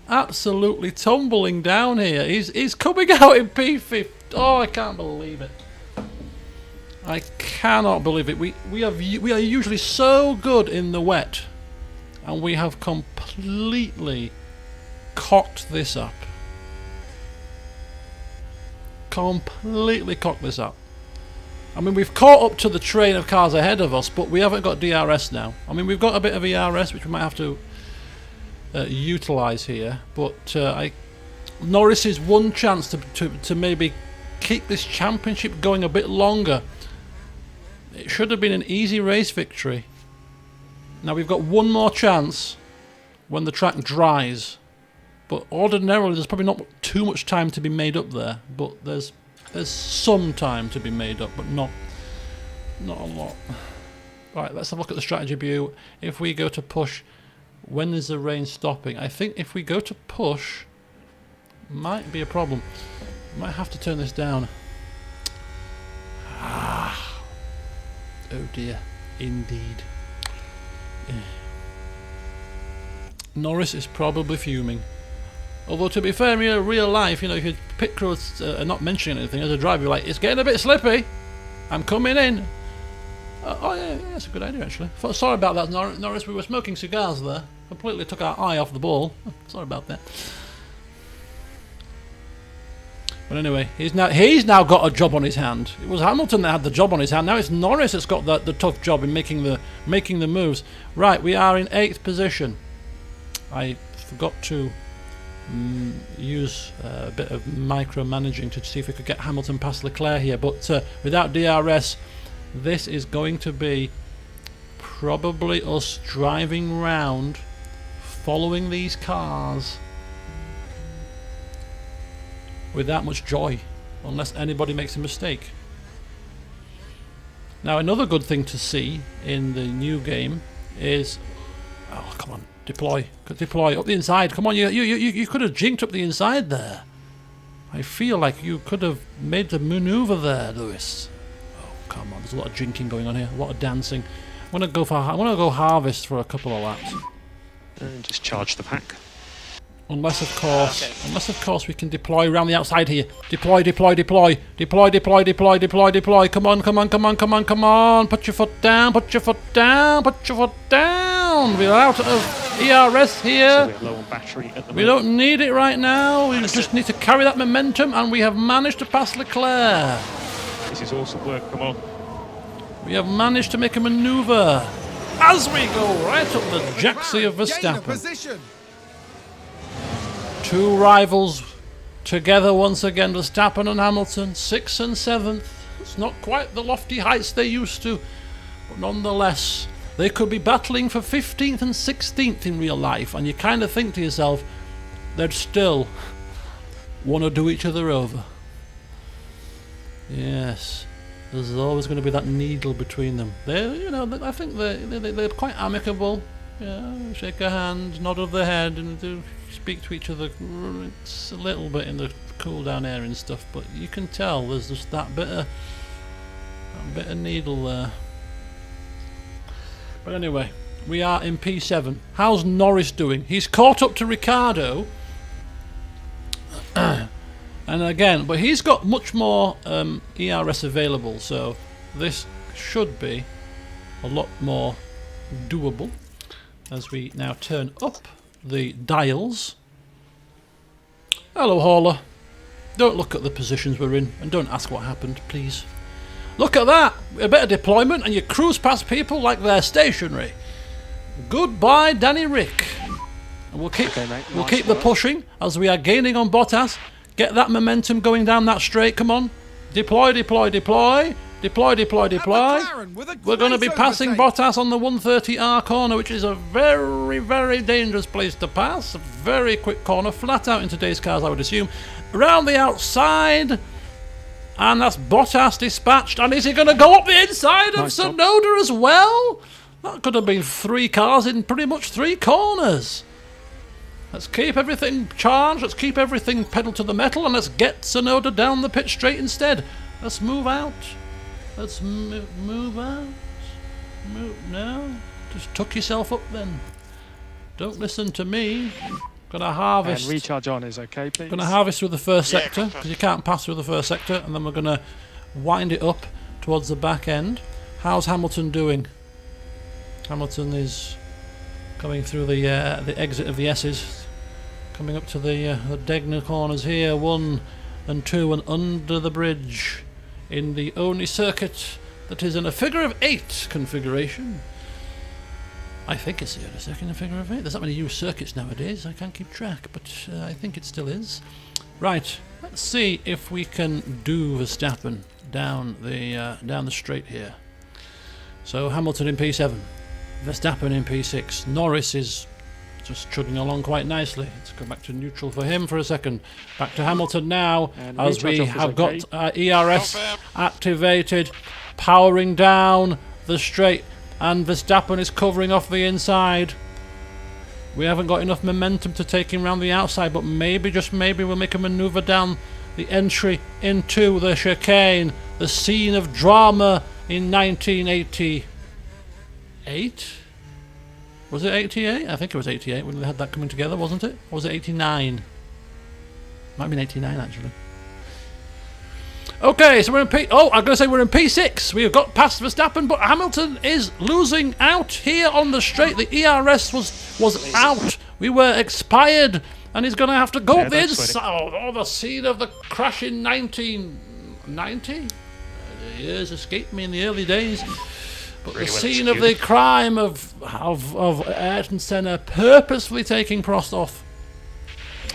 absolutely tumbling down here. He's coming out in P50. Oh, I can't believe it. I cannot believe it. We are usually so good in the wet, and we have completely cocked this up. Completely cocked this up. I mean, we've caught up to the train of cars ahead of us, but we haven't got DRS now. I mean, we've got a bit of ERS, which we might have to utilise here. But Norris's one chance to maybe keep this championship going a bit longer. It should have been an easy race victory. Now we've got one more chance when the track dries. But ordinarily, there's probably not too much time to be made up there. But there's some time to be made up, but not a lot. Right, let's have a look at the strategy view. If we go to push, when is the rain stopping? I think if we go to push, might be a problem. Might have to turn this down. Oh dear, indeed. Norris is probably fuming. Although, to be fair, in real life, if you pit crews are not mentioning anything as a driver, you're like, it's getting a bit slippy. I'm coming in. Yeah, that's a good idea, actually. Sorry about that, Norris. We were smoking cigars there. Completely took our eye off the ball. Sorry about that. But anyway, he's now got a job on his hand. It was Hamilton that had the job on his hand. Now it's Norris that's got the tough job in making the moves. Right, we are in 8th position. I forgot to use a bit of micromanaging to see if we could get Hamilton past Leclerc here, but without DRS, this is going to be probably us driving round, following these cars with that much joy, unless anybody makes a mistake. Now, another good thing to see in the new game is, oh come on, deploy up the inside. Come on, you could have jinked up the inside there. I feel like you could have made the maneuver there, Lewis. Oh come on, there's a lot of jinking going on here, a lot of dancing. I want to go harvest for a couple of laps. And just charge the pack. Unless of course we can deploy around the outside here. Deploy. Come on. Put your foot down. We're out of ERS here. So we're low on battery at the moment. We don't need it right now. We just need to carry that momentum, and we have managed to pass Leclerc. This is awesome work, come on. We have managed to make a maneuver as we go right up the jacksie of Gain of Verstappen. position. Two rivals together once again, Verstappen and Hamilton, 6th and 7th. It's not quite the lofty heights they used to, but nonetheless, they could be battling for 15th and 16th in real life, and you kind of think to yourself, they'd still want to do each other over. Yes, there's always going to be that needle between them. I think they're quite amicable. Yeah, shake a hand, nod of the head, and do speak to each other. It's a little bit in the cool down air and stuff, but you can tell there's just that bit of needle there. But anyway, we are in P7. How's Norris doing? He's caught up to Ricciardo, and again, but he's got much more ERS available, so this should be a lot more doable. As we now turn up the dials. Hello, Hauler. Don't look at the positions we're in, and don't ask what happened, please. Look at that! A bit of deployment, and you cruise past people like they're stationary. Goodbye, Danny Rick. And we'll keep the pushing as we are gaining on Bottas. Get that momentum going down that straight. Come on, deploy. We're going to be passing Bottas on the 130R corner, which is a very, very dangerous place to pass. A very quick corner, flat out in today's cars, I would assume. Around the outside, and that's Bottas dispatched. And is he going to go up the inside of Tsunoda as well? That could have been 3 cars in pretty much 3 corners. Let's keep everything charged, let's keep everything pedal to the metal, and let's get Tsunoda down the pit straight instead. Let's move out. Let's move out. No. Just tuck yourself up then. Don't listen to me. Gonna harvest. And recharge on is okay, please. Gonna harvest through the first sector, because you can't pass through the first sector, and then we're gonna wind it up towards the back end. How's Hamilton doing? Hamilton is coming through the exit of the S's, coming up to the Degner corners here, 1 and 2, and under the bridge in the only circuit that is in a figure of 8 configuration. I think it's the only circuit in a figure of 8. There's not many used circuits nowadays, I can't keep track, but I think it still is. Right, let's see if we can do Verstappen down the straight here. So Hamilton in P7, Verstappen in P6. Norris is just chugging along quite nicely. Let's go back to neutral for him for a second. Back to Hamilton now, and as we have got ERS activated, powering down the straight, and Verstappen is covering off the inside. We haven't got enough momentum to take him round the outside, but maybe, just maybe, we'll make a manoeuvre down the entry into the chicane, the scene of drama in 1988. Was it 88? I think it was 88 when they had that coming together, wasn't it? Or was it 89? Might have been 89 actually. Okay, so we're in P. Oh, I'm going to say we're in P6. We've got past Verstappen, but Hamilton is losing out here on the straight. The ERS was out. We were expired, and he's going to have to go up the inside. Oh, the scene of the crash in 1990. The years escaped me in the early days. But Really the well scene of executed. the crime of Ayrton Senna purposefully taking Prost off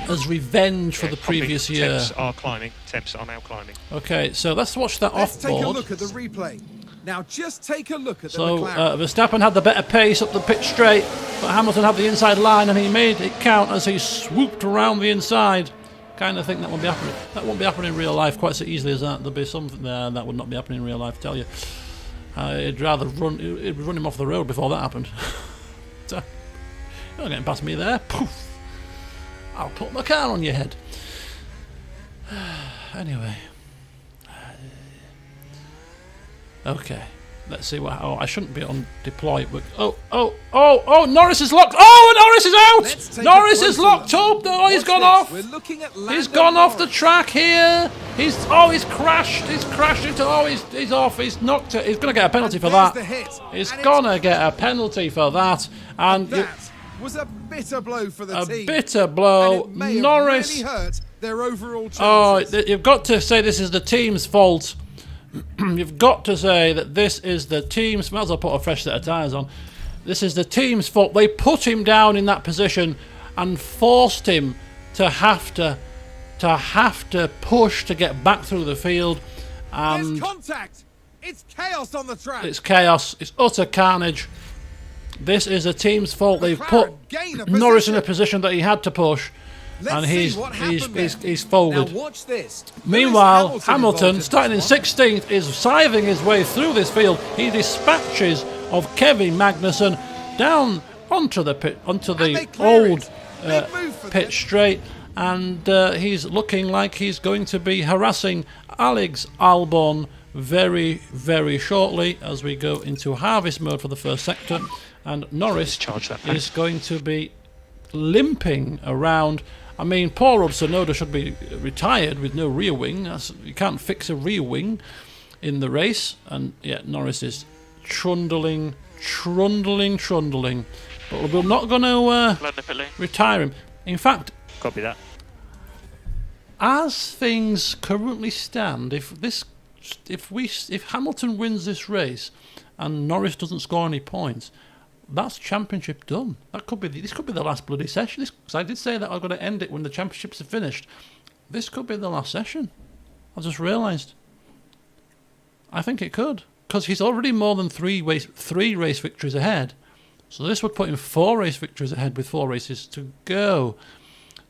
as revenge for the previous year. Temps are climbing. Temps are now climbing. Okay, so let's watch that Let's off take a board. look at the replay. Now just take a look at the So McLaren. Verstappen had the better pace up the pitch straight, but Hamilton had the inside line and he made it count as he swooped around the inside. Kind of think that won't be happening. That won't be happening in real life quite so easily as that. There'll be something there that would not be happening in real life. I tell you, it'd run him off the road before that happened. So, you're not getting past me there. Poof! I'll put my car on your head. Anyway. Okay. Let's see what. Oh, I shouldn't be on deploy. But Norris is locked. Oh, Norris is Let's out. take Norris a is closer locked look. up. Oh, he's Watch gone this. off. We're looking at He's Lando gone off the Norris. track here. He's crashed. He's crashed into. Oh, he's off. He's knocked it. He's gonna get a penalty And for there's that. the hit. He's And gonna get a penalty for that. And That was a bitter blow for the a team. bitter And blow. it may have Norris. really hurt their overall chances. Oh, you've got to say this is the team's fault. You've got to say that this is the team's. Might as well put a fresh set of tyres on. This is the team's fault. They put him down in that position and forced him to have to push to get back through the field. There's And contact. It's chaos on the track. it's chaos. It's utter carnage. This is the team's fault. They've put McLaren gain a Norris in a position. position that he had to push. Let's And see he's what happened he's there. folded. Now watch this. Meanwhile, Lewis Hamilton, involved starting in this one. 16th, is scything his way through this field. He dispatches of Kevin Magnussen down onto the And they clear old it. Big move for pit them. straight, and he's looking like he's going to be harassing Alex Albon very, very shortly as we go into harvest mode for the first sector, and Norris Discharge that pack. is going to be limping around. I mean, poor old Tsunoda should be retired with no rear wing. You can't fix a rear wing in the race. And yeah, Norris is trundling. But we're not going to retire him. In fact, Copy that. as things currently stand, if Hamilton wins this race and Norris doesn't score any points, that's championship done. This could be the last bloody session. Because I did say that I'm going to end it when the championships are finished. This could be the last session. I just realised. I think it could, because he's already more than three race victories ahead. So this would put him 4 race victories ahead with 4 races to go.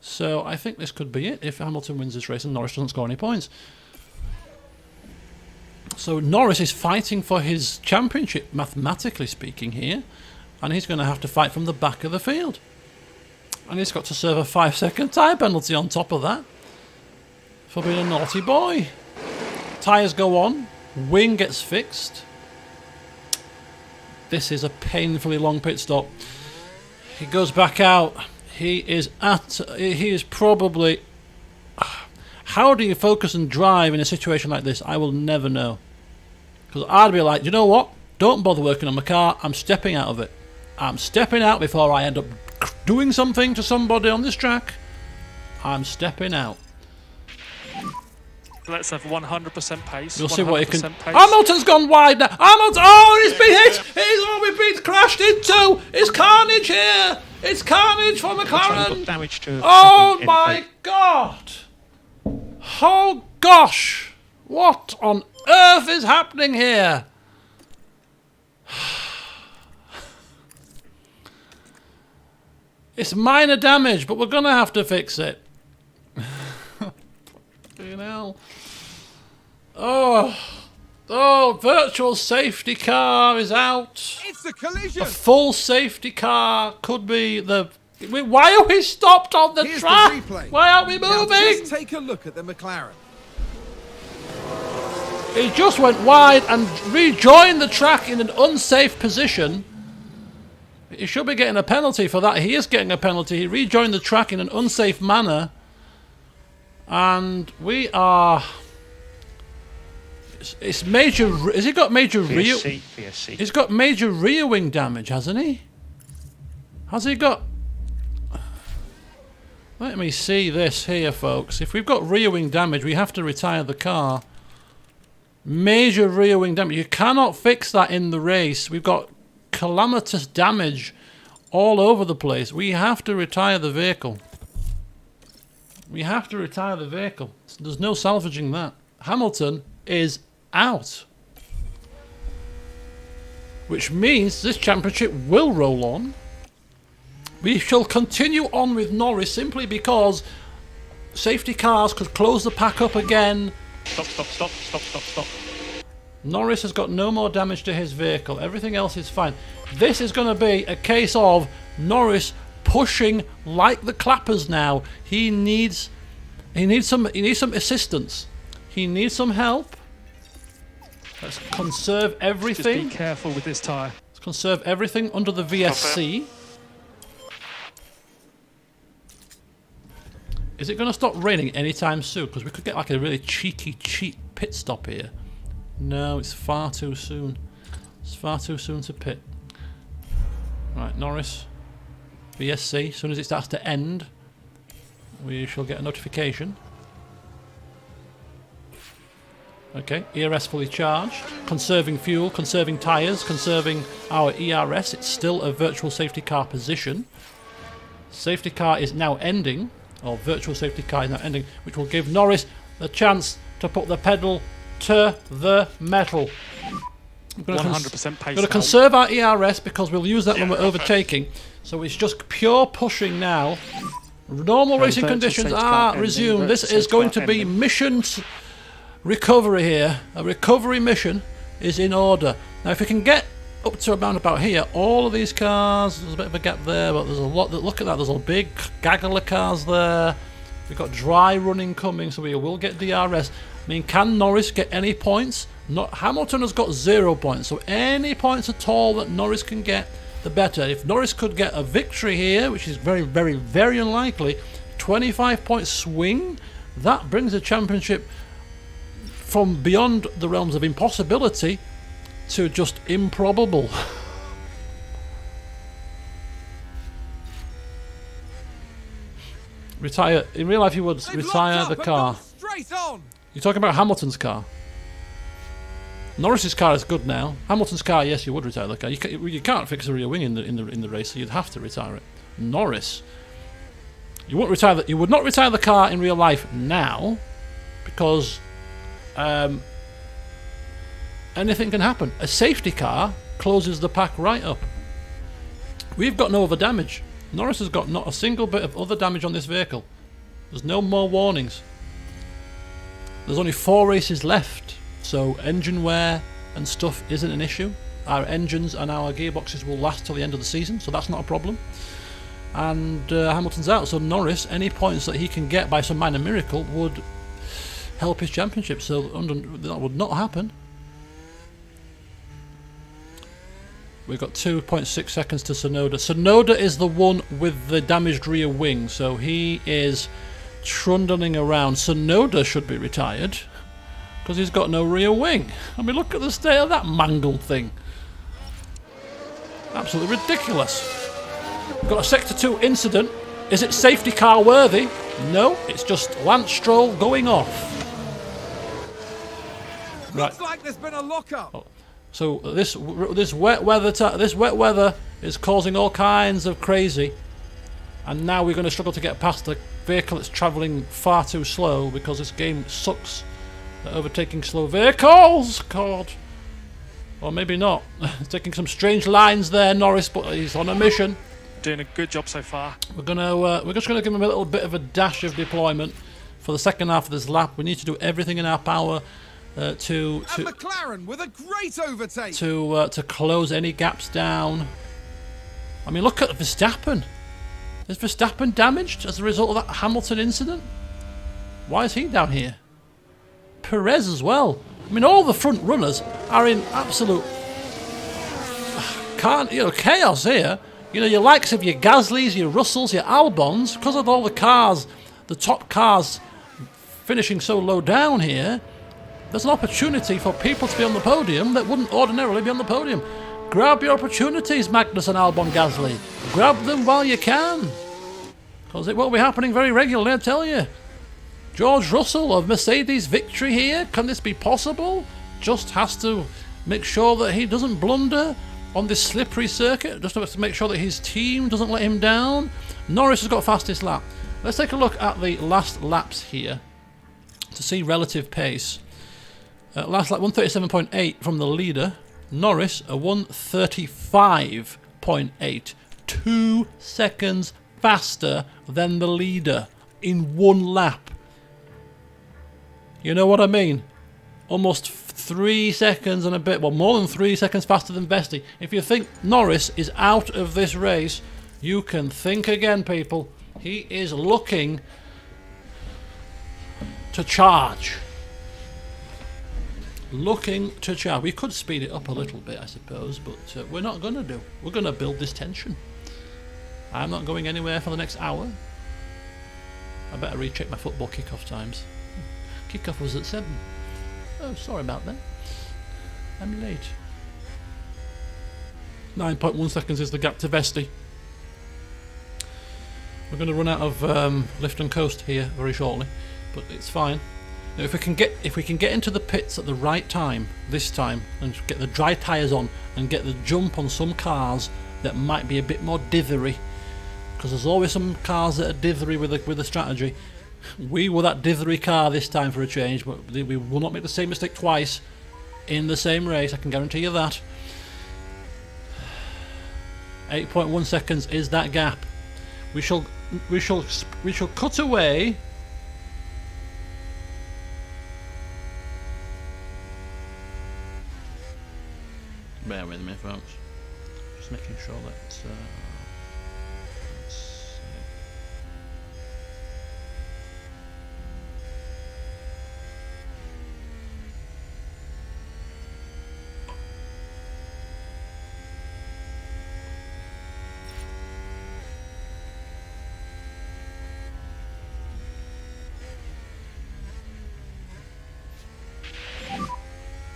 So I think this could be it if Hamilton wins this race and Norris doesn't score any points. So Norris is fighting for his championship, mathematically speaking here, and he's going to have to fight from the back of the field. And he's got to serve a 5-second tyre penalty on top of that for being a naughty boy. Tyres go on, wing gets fixed. This is a painfully long pit stop. He goes back out. He is probably... How do you focus and drive in a situation like this? I will never know. Because I'd be like, you know what? Don't bother working on my car. I'm stepping out of it. I'm stepping out before I end up doing something to somebody on this track. I'm stepping out. Let's have 100% pace. We'll see what he can... 100% pace. Hamilton's gone wide now. Hamilton... Oh, he's been hit. We've been crashed into. It's carnage here. It's carnage for McLaren. Damage to Oh something in my the- God. Oh gosh. What on earth is happening here? It's minor damage, but we're going to have to fix it. You know. Oh, virtual safety car is out. It's a collision. A full safety car could be the... Why are we stopped on the Here's track? the replay. Why aren't we Now moving? just take a look at the McLaren. He just went wide and rejoined the track in an unsafe position. He should be getting a penalty for that. He is getting a penalty. He rejoined the track in an unsafe manner. And we are... It's major... Has he got major rear... VSC. He's got major rear wing damage, hasn't he? Has he got... Let me see this here, folks. If we've got rear wing damage, we have to retire the car. Major rear wing damage. You cannot fix that in the race. We've got calamitous damage all over the place. We have to retire the vehicle. We have to retire the vehicle. There's no salvaging that. Hamilton is out. Which means this championship will roll on. We shall continue on with Norris simply because safety cars could close the pack up again. Stop. Norris has got no more damage to his vehicle. Everything else is fine. This is going to be a case of Norris pushing like the clappers now. He needs some assistance. He needs some help. Let's conserve everything. Just be careful with this tyre. Let's conserve everything under the VSC. Is it going to stop raining anytime soon? Because we could get like a really cheeky, cheap pit stop here. No, it's far too soon. It's far too soon to pit. Right, Norris. VSC. As soon as it starts to end, we shall get a notification. Okay, ERS fully charged. Conserving fuel, conserving tyres, conserving our ERS. It's still a virtual safety car position. Safety car is now ending. Or virtual safety car is now ending, which will give Norris the chance to put the pedal to the metal. 100% pace. We're going to conserve our ERS because we'll use that when we're overtaking. So it's just pure pushing now. Normal racing conditions are resumed. This is going to be mission recovery here. A recovery mission is in order. Now if we can get up to around about here, all of these cars, there's a bit of a gap there, but there's a lot. Look at that, there's a big gaggle of cars there. We've got dry running coming, so we will get DRS. I mean, can Norris get any points? Hamilton has got 0 points, so any points at all that Norris can get, the better. If Norris could get a victory here, which is very, very, very unlikely, 25-point swing, that brings the championship from beyond the realms of impossibility to just improbable. Retire. In real life, you would retire the car. Straight on. You're talking about Hamilton's car. Norris's car is good now. Hamilton's car, yes, you would retire the car. You can't fix a rear wing in the race, so you'd have to retire it. Norris, you won't retire that. You would not retire the car in real life now, because anything can happen. A safety car closes the pack right up. We've got no other damage. Norris has got not a single bit of other damage on this vehicle. There's no more warnings. There's only 4 races left, so engine wear and stuff isn't an issue. Our engines and our gearboxes will last till the end of the season, so that's not a problem. And Hamilton's out, so Norris, any points that he can get by some minor miracle would help his championship, so that would not happen. We've got 2.6 seconds to Tsunoda. Tsunoda is the one with the damaged rear wing, so he is trundling around. Tsunoda should be retired because he's got no rear wing. I mean, look at the state of that mangled thing. Absolutely ridiculous. We've got a Sector 2 incident. Is it safety car worthy? No, it's just Lance Stroll going off. Looks like there's been a lockup. Oh. So this wet weather is causing all kinds of crazy, and now we're going to struggle to get past the vehicle that's travelling far too slow because this game sucks at overtaking slow vehicles. God, or maybe not. Taking some strange lines there, Norris, but he's on a mission. Doing a good job so far. We're just gonna give him a little bit of a dash of deployment for the second half of this lap. We need to do everything in our power and McLaren with a great overtake to close any gaps down. I mean, look at Verstappen. Is Verstappen damaged as a result of that Hamilton incident? Why is he down here? Perez as well. I mean, all the front runners are in absolute chaos here. You know, your likes of your Gasleys, your Russells, your Albons, because of all the cars, the top cars finishing so low down here, there's an opportunity for people to be on the podium that wouldn't ordinarily be on the podium. Grab your opportunities, Magnus and Albon Gasly. Grab them while you can. Because it won't be happening very regularly, I tell you. George Russell of Mercedes victory here. Can this be possible? Just has to make sure that he doesn't blunder on this slippery circuit. Just to make sure that his team doesn't let him down. Norris has got fastest lap. Let's take a look at the last laps here to see relative pace. Last lap 137.8 from the leader. Norris a 135.8. 2 seconds faster than the leader in one lap. You know what I mean? Almost 3 seconds and a bit, well, more than 3 seconds faster than Vesti. If you think Norris is out of this race, you can think again, people. He is looking to charge. Looking to charge. We could speed it up a little bit, I suppose, but we're not going to do. We're going to build this tension. I'm not going anywhere for the next hour. I better recheck my football kickoff times. Kickoff was at 7. Oh, sorry about that. I'm late. 9.1 seconds is the gap to Vesti. We're going to run out of lift and coast here very shortly, but it's fine. Now, if we can get into the pits at the right time this time and get the dry tyres on and get the jump on some cars that might be a bit more dithery, because there's always some cars that are dithery with the strategy. We were that dithery car this time for a change, but we will not make the same mistake twice in the same race. I can guarantee you that. 8.1 seconds is that gap. We shall cut away. Bear with me, folks. Just making sure that.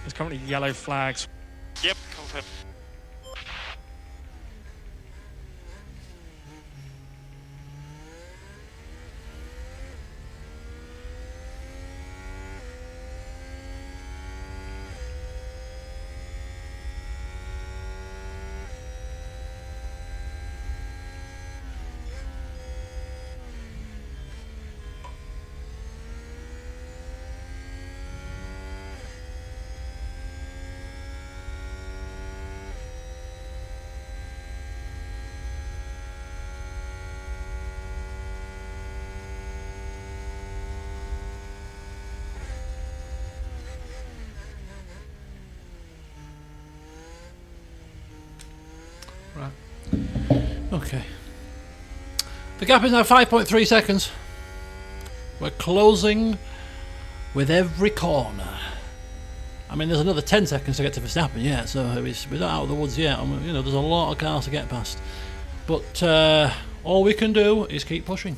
There's currently yellow flags. Yep, confirm. Right. Okay. The gap is now 5.3 seconds. We're closing with every corner. I mean, there's another 10 seconds to get to Verstappen, yeah, so we're not out of the woods yet. And, you know, there's a lot of cars to get past. But all we can do is keep pushing.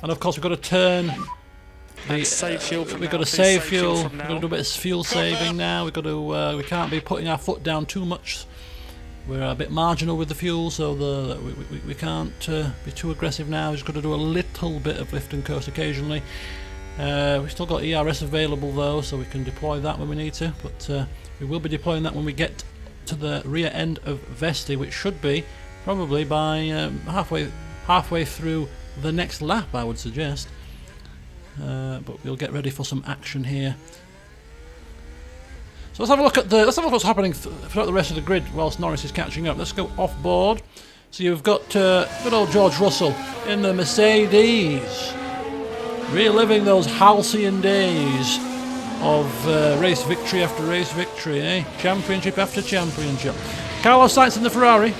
And of course, we've got to turn. Save fuel. We've got to save fuel. We've got to do a bit of fuel saving now. We've got to. We can't be putting our foot down too much. We're a bit marginal with the fuel, so we can't be too aggressive now. We've just got to do a little bit of lift and coast occasionally. We've still got ERS available though, so we can deploy that when we need to. But we will be deploying that when we get to the rear end of Vesti, which should be probably by halfway through the next lap, I would suggest. But we'll get ready for some action here. So let's have a look at what's happening throughout the rest of the grid whilst Norris is catching up. Let's go off board. So you've got good old George Russell in the Mercedes, reliving those halcyon days of race victory after race victory, eh? Championship after championship. Carlos Sainz in the Ferrari,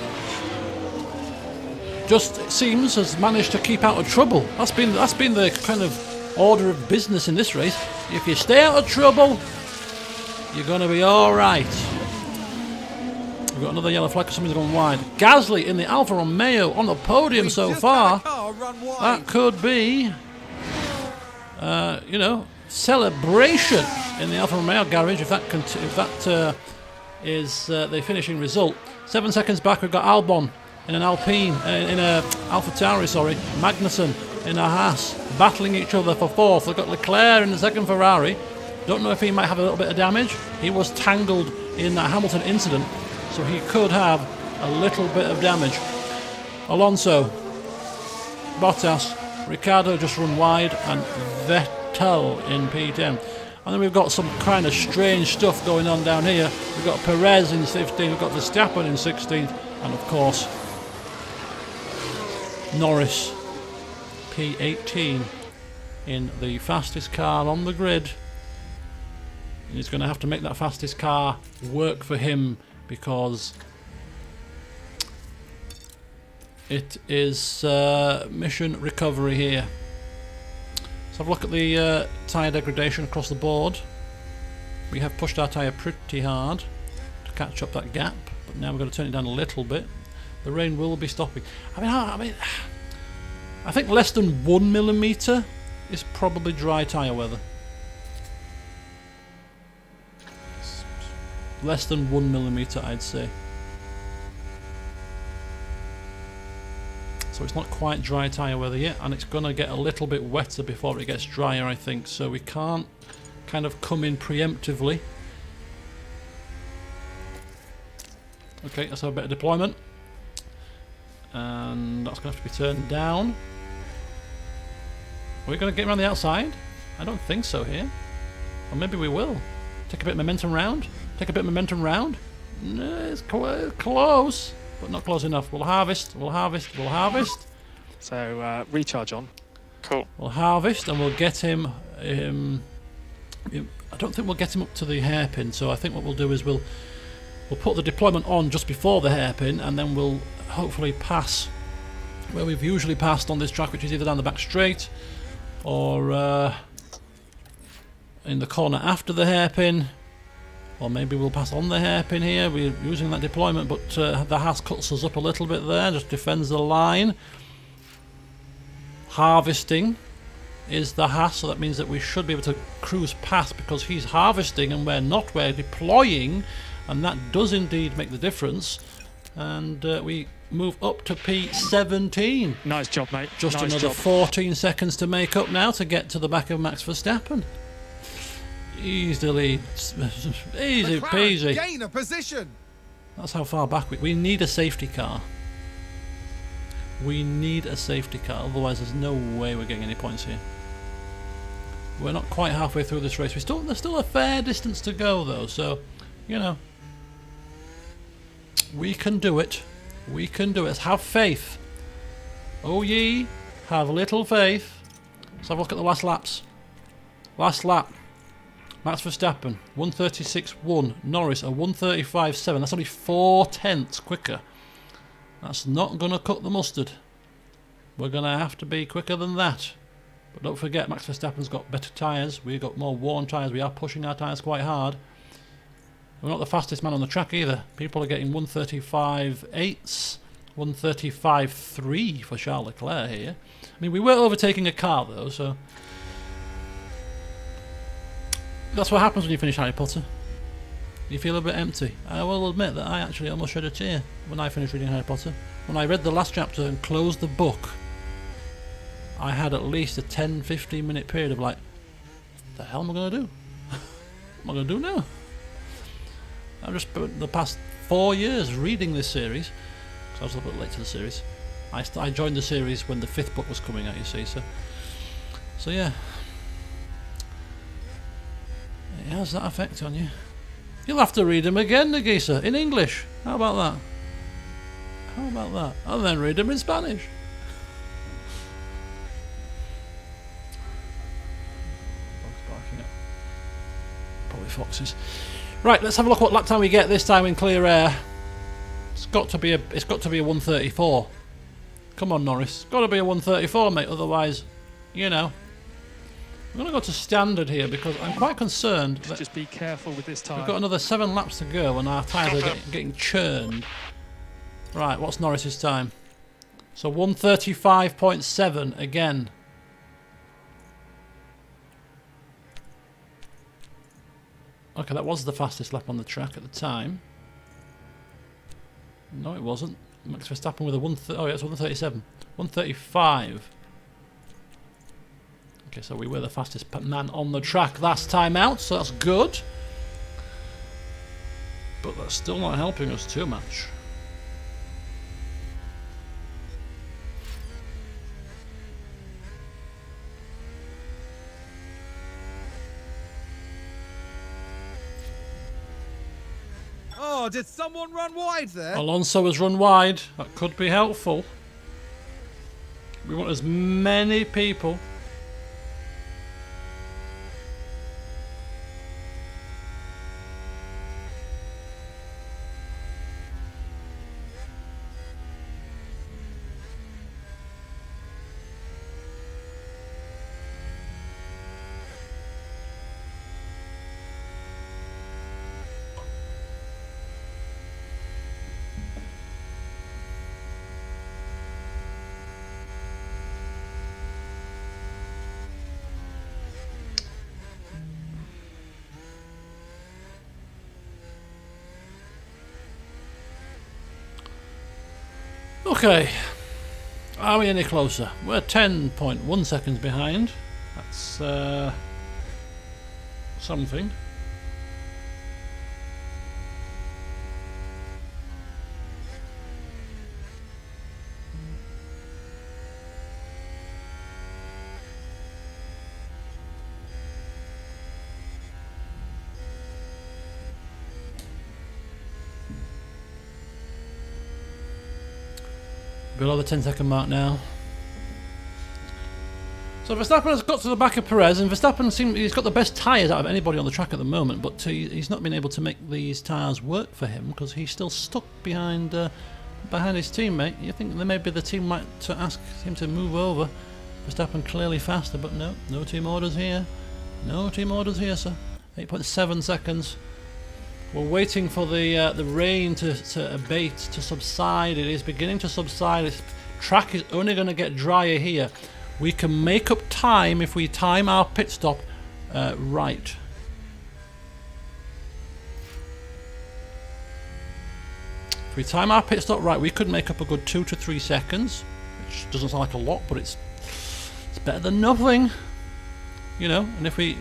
just it seems has managed to keep out of trouble. That's been the kind of order of business in this race. If you stay out of trouble, you're going to be all right. We've got another yellow flag because somebody's gone wide. Gasly in the Alfa Romeo on the podium We've so just far. had a car run wide. That could be, you know, celebration in the Alfa Romeo garage if that is the finishing result. 7 seconds back, we've got Albon in an Alpine, in a AlphaTauri, sorry. Magnussen in a Haas, battling each other for fourth. We've got Leclerc in the second Ferrari. Don't know if he might have a little bit of damage. He was tangled in that Hamilton incident, so he could have a little bit of damage. Alonso, Bottas, Ricciardo just run wide, and Vettel in P10. And then we've got some kind of strange stuff going on down here. We've got Perez in 15th, we've got Verstappen in 16th, and of course Norris P18 in the fastest car on the grid. And he's going to have to make that fastest car work for him because it is mission recovery here. Let's have a look at the tyre degradation across the board. We have pushed our tyre pretty hard to catch up that gap, but now we're going to turn it down a little bit. The rain will be stopping. I think less than 1 millimetre is probably dry tyre weather. Less than 1 millimetre, I'd say. So it's not quite dry tyre weather yet, and it's going to get a little bit wetter before it gets drier, I think. So we can't kind of come in preemptively. Okay, let's have a bit of deployment. And that's going to have to be turned down. Are we going to get around the outside? I don't think so here. Or maybe we will. Take a bit of momentum round. Take a bit of momentum round. No, it's close, but not close enough. We'll harvest, we'll harvest, we'll harvest. So recharge on. Cool. We'll harvest and we'll get him. I don't think we'll get him up to the hairpin. So I think what we'll do is we'll put the deployment on just before the hairpin, and then we'll hopefully pass where we've usually passed on this track, which is either down the back straight or in the corner after the hairpin. Or maybe we'll pass on the hairpin here. We're using that deployment, but the Haas cuts us up a little bit there, just defends the line. Harvesting is the Haas, so that means that we should be able to cruise past because he's harvesting and we're not. We're deploying, and that does indeed make the difference. And we move up to P17. Nice job, mate. Just nice another job. 14 seconds to make up now to get to the back of Max Verstappen. Easily, easy McLaren peasy. gain a position. That's how far back we need a safety car. We need a safety car, otherwise there's no way we're getting any points here. We're not quite halfway through this race. There's still a fair distance to go though, so you know we can do it. We can do it. Let's have faith. Oh ye have little faith. Let's have a look at the last laps. Last lap. Max Verstappen, 136.1. Norris, a 135.7. That's only 4/10 quicker. That's not going to cut the mustard. We're going to have to be quicker than that. But don't forget, Max Verstappen's got better tyres. We've got more worn tyres. We are pushing our tyres quite hard. We're not the fastest man on the track either. People are getting 135.8s, 135.3 for Charles Leclerc here. I mean, we were overtaking a car though, so... That's what happens when you finish Harry Potter. You feel a bit empty. I will admit that I actually almost shed a tear when I finished reading Harry Potter. When I read the last chapter and closed the book, I had at least a 10-15 minute period of like, what the hell am I going to do? What am I going to do now? I've just spent the past 4 years reading this series, because I was a little bit late to the series. I joined the series when the 5th book was coming out, you see, so yeah. How does that affect on you? You'll have to read them again, Nagisa, in English. How about that? How about that? And then read them in Spanish. Dogs barking at probably foxes. Right, let's have a look what lap time we get this time in clear air. It's got to be a 134. Come on, Norris. It's got to be a 134, mate. Otherwise, you know, I'm going to go to standard here because I'm quite concerned that Just be careful with this we've tyre. got another 7 laps to go and our tyres are getting churned. Right, what's Norris's time? So 1:35.7 again. Okay, that was the fastest lap on the track at the time. No, it wasn't. Max Verstappen with a 137. 1:35. Okay, so we were the fastest man on the track last time out, so that's good. But that's still not helping us too much. Oh, did someone run wide there? Alonso has run wide. That could be helpful. We want as many people. Okay, are we any closer? We're 10.1 seconds behind. That's something. Below the 10-second mark now. So Verstappen has got to the back of Perez, and Verstappen he's got the best tyres out of anybody on the track at the moment, but he's not been able to make these tyres work for him because he's still stuck behind his teammate. You think that maybe the team might ask him to move over. Verstappen clearly faster, but no team orders here. No team orders here, sir. 8.7 seconds. We're waiting for the rain to abate, to subside. It is beginning to subside. This track is only going to get drier here. We can make up time if we time our pit stop right. If we time our pit stop right, we could make up a good 2 to 3 seconds, which doesn't sound like a lot, but it's better than nothing. You know, and if we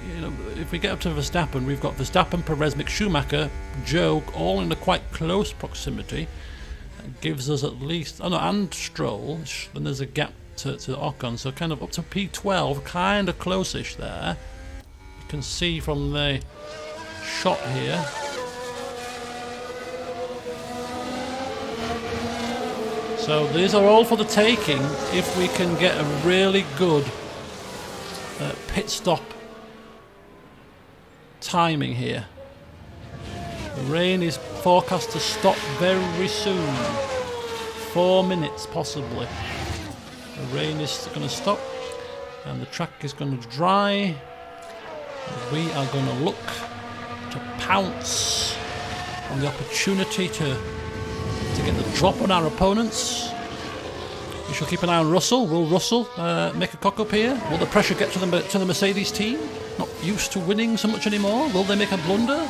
get up to Verstappen, we've got Verstappen, Perez, Mick Schumacher, Joe, all in a quite close proximity. That gives us at least, and Stroll. Then there's a gap to Ocon, so kind of up to P12, kind of close-ish there. You can see from the shot here. So these are all for the taking if we can get a really good pit stop timing here. The rain is forecast to stop very soon. 4 minutes possibly. The rain is going to stop and the track is going to dry. We are going to look to pounce on the opportunity to get the drop on our opponents. We shall keep an eye on Russell. Will Russell make a cock up here? Will the pressure get to the Mercedes team? Not used to winning so much anymore. Will they make a blunder?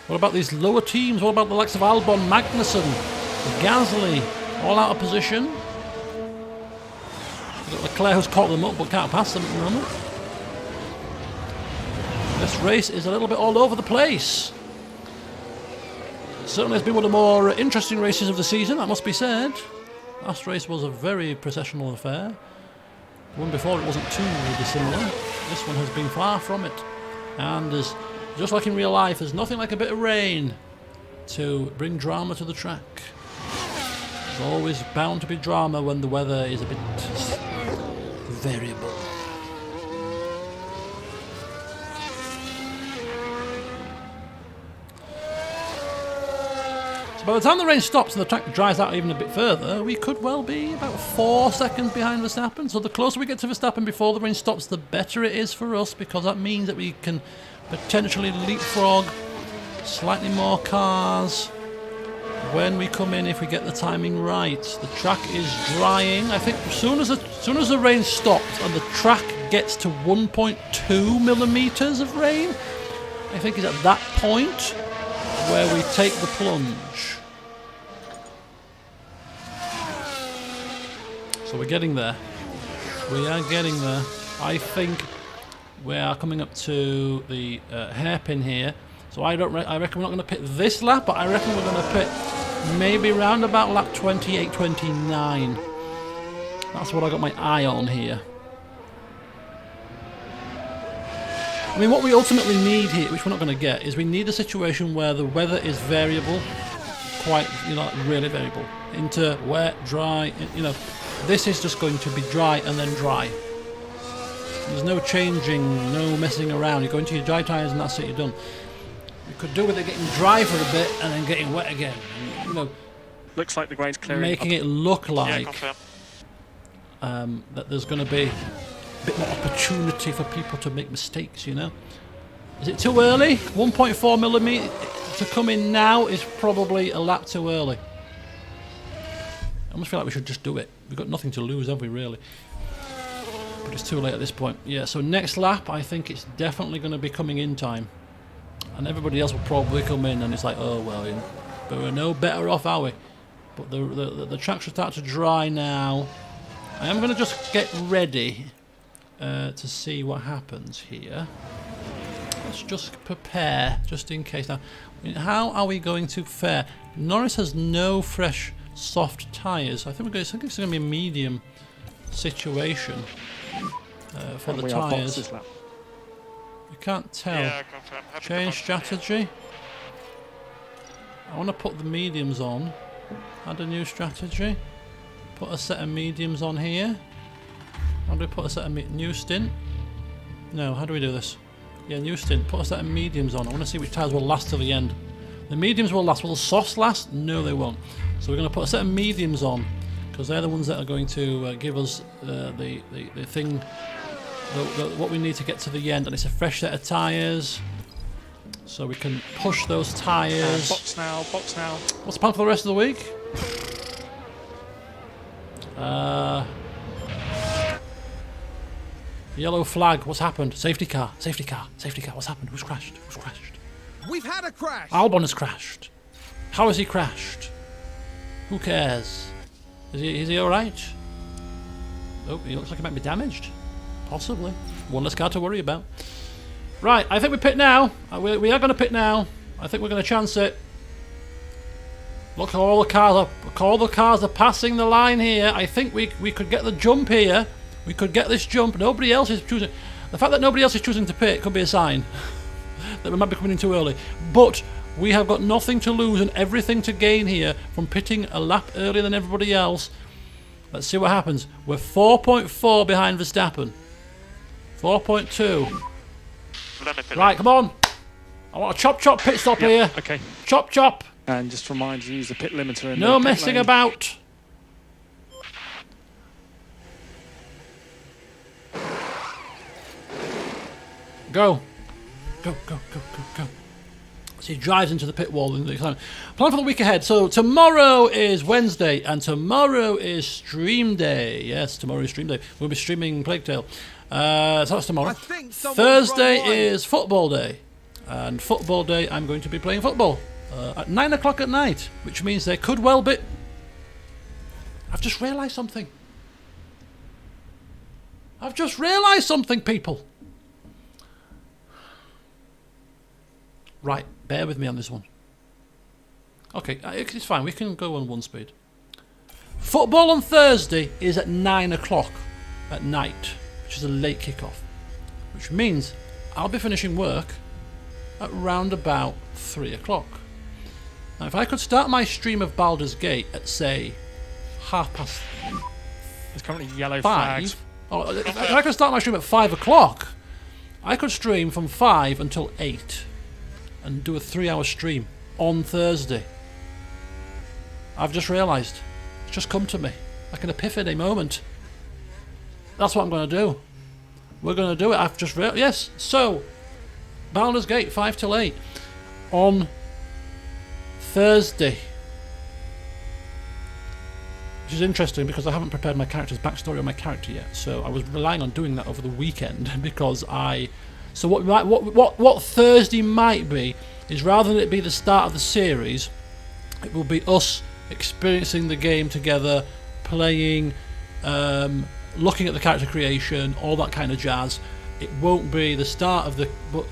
What about these lower teams? What about the likes of Albon, Magnussen, Gasly, all out of position? We've got Leclerc who's caught them up but can't pass them at the moment. This race is a little bit all over the place. Certainly has been one of the more interesting races of the season, that must be said. Last race was a very processional affair. The one before it wasn't too dissimilar. This one has been far from it. And there's, just like in real life, there's nothing like a bit of rain to bring drama to the track. There's always bound to be drama when the weather is a bit variable. So by the time the rain stops and the track dries out even a bit further, we could well be about 4 seconds behind Verstappen. So the closer we get to Verstappen before the rain stops, the better it is for us, because that means that we can potentially leapfrog slightly more cars when we come in if we get the timing right. The track is drying. I think as soon as the rain stops and the track gets to 1.2 millimeters of rain, I think it's at that point where we take the plunge. So we're getting there. We are getting there. I think we are coming up to the hairpin here. So I reckon we're not going to pit this lap, but I reckon we're going to pit maybe round about lap 28, 29. That's what I got my eye on here. I mean, what we ultimately need here, which we're not going to get, is we need a situation where the weather is variable, quite, really variable, into wet, dry. This is just going to be dry and then dry. There's no changing, no messing around. You go into your dry tyres and that's it, you're done. You could do with it getting dry for a bit and then getting wet again. Looks like the grade's clearing. Making it look like confirm. that there's going to be a bit more opportunity for people to make mistakes, Is it too early? 1.4 millimetre to come in now is probably a lap too early. I almost feel like we should just do it. We've got nothing to lose, have we, really? But it's too late at this point. Yeah, so next lap, I think it's definitely going to be coming in time. And everybody else will probably come in, and it's like, oh, well, but we're no better off, are we? But the track should start to dry now. I am going to just get ready to see what happens here. Let's just prepare, just in case. Now, how are we going to fare? Norris has no fresh, soft tyres. I think it's going to be a medium situation for the tyres. You can't tell. Yeah, confirm. Happy to Change confirm. strategy. I want to put the mediums on. Add a new strategy. Put a set of mediums on here. How do we put a set of new stint? No, how do we do this? Yeah, new stint. Put a set of mediums on. I want to see which tyres will last till the end. The mediums will last. Will the softs last? No, they won't. So we're going to put a set of mediums on, because they're the ones that are going to give us the thing, what we need to get to the end. And it's a fresh set of tyres, so we can push those tyres. Box now, box now. What's the plan for the rest of the week? Yellow flag. What's happened? Safety car. Safety car. Safety car. What's happened? Who's crashed? Who's crashed? We've had a crash. Albon has crashed. How has he crashed? Who cares? Is he all right? Oh, he looks like he might be damaged. Possibly. One less car to worry about. Right, I think we pit now. We are going to pit now. I think we're going to chance it. Look, all the cars are passing the line here. I think we could get the jump here. We could get this jump. Nobody else is choosing. The fact that nobody else is choosing to pit could be a sign that we might be coming in too early. But we have got nothing to lose and everything to gain here from pitting a lap earlier than everybody else. Let's see what happens. We're 4.4 behind Verstappen. 4.2. Right, come on. I want a chop pit stop here. Okay. Chop. And just remind you, use the pit limiter. In No the pit messing lane. about. Go. Go. So he drives into the pit wall. Plan for the week ahead. So tomorrow is Wednesday, and tomorrow is stream day. Yes, tomorrow is stream day. We'll be streaming Plague Tale. So that's tomorrow. I think someone's Thursday run away. is football day. And football day, I'm going to be playing football at 9 o'clock at night, which means there could well be... I've just realised something. People. Right, bear with me on this one. Okay, it's fine. We can go on one speed. Football on Thursday is at 9 o'clock at night, which is a late kickoff, which means I'll be finishing work at round about 3 o'clock. Now, if I could start my stream of Baldur's Gate at, say, 5:30. There's currently yellow flags. If I could start my stream at 5 o'clock, I could stream from 5 until 8 and do a 3-hour stream on Thursday. I've just realised. It's just come to me. Like an epiphany moment. That's what I'm going to do. We're going to do it. I've just realised. Yes. So, Baldur's Gate 5 till 8 on Thursday. Which is interesting because I haven't prepared my character's backstory on my character yet. So I was relying on doing that over the weekend because So what Thursday might be is, rather than it be the start of the series, it will be us experiencing the game together, playing, looking at the character creation, all that kind of jazz. It won't be the start of the. But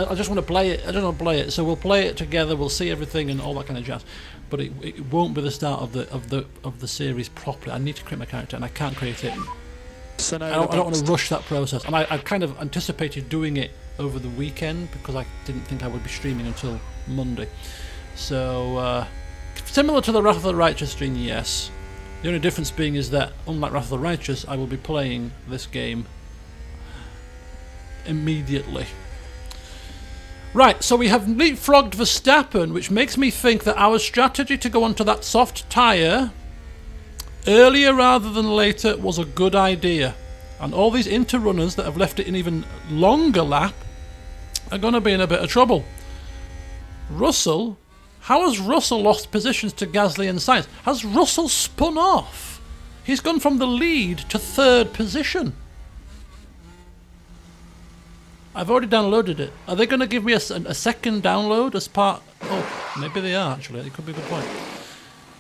I just want to play it. I don't want to play it. So we'll play it together. We'll see everything and all that kind of jazz. But it won't be the start of the series properly. I need to create my character, and I can't create it. I don't want to rush that process. And I kind of anticipated doing it over the weekend because I didn't think I would be streaming until Monday. So similar to the Wrath of the Righteous stream, yes. The only difference being is that, unlike Wrath of the Righteous, I will be playing this game immediately. Right, so we have leapfrogged Verstappen, which makes me think that our strategy to go onto that soft tyre earlier rather than later was a good idea. And all these interrunners that have left it in even longer lap are going to be in a bit of trouble. Russell, how has Russell lost positions to Gasly and Sainz? Has Russell spun off? He's gone from the lead to third position. I've already downloaded it. Are they going to give me a second download as part? Oh, maybe they are actually. It could be a good point.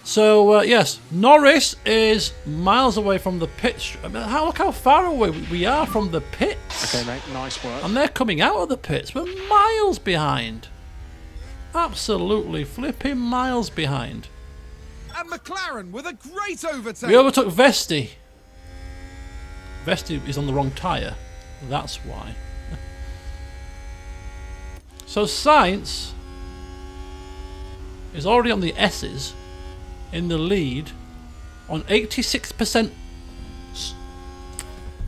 So yes, Norris is miles away from the pit. I mean, look how far away we are from the pits. Okay, mate, nice work. And they're coming out of the pits. We're miles behind. Absolutely flipping miles behind. And McLaren with a great overtake. We overtook Vesti. Vesti is on the wrong tyre. That's why. So Sainz is already on the S's in the lead on 86%.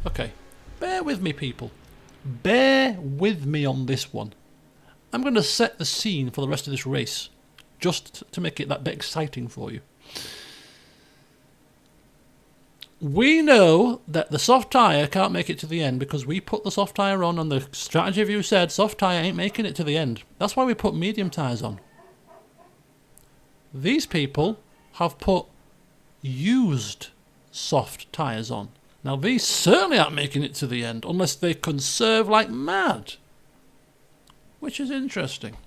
Okay, bear with me, people. Bear with me on this one. I'm going to set the scene for the rest of this race, just to make it that bit exciting for you. We know that the soft tyre can't make it to the end because we put the soft tyre on and the strategy view said soft tyre ain't making it to the end. That's why we put medium tyres on. These people have put used soft tyres on. Now these certainly aren't making it to the end unless they conserve like mad. Which is interesting.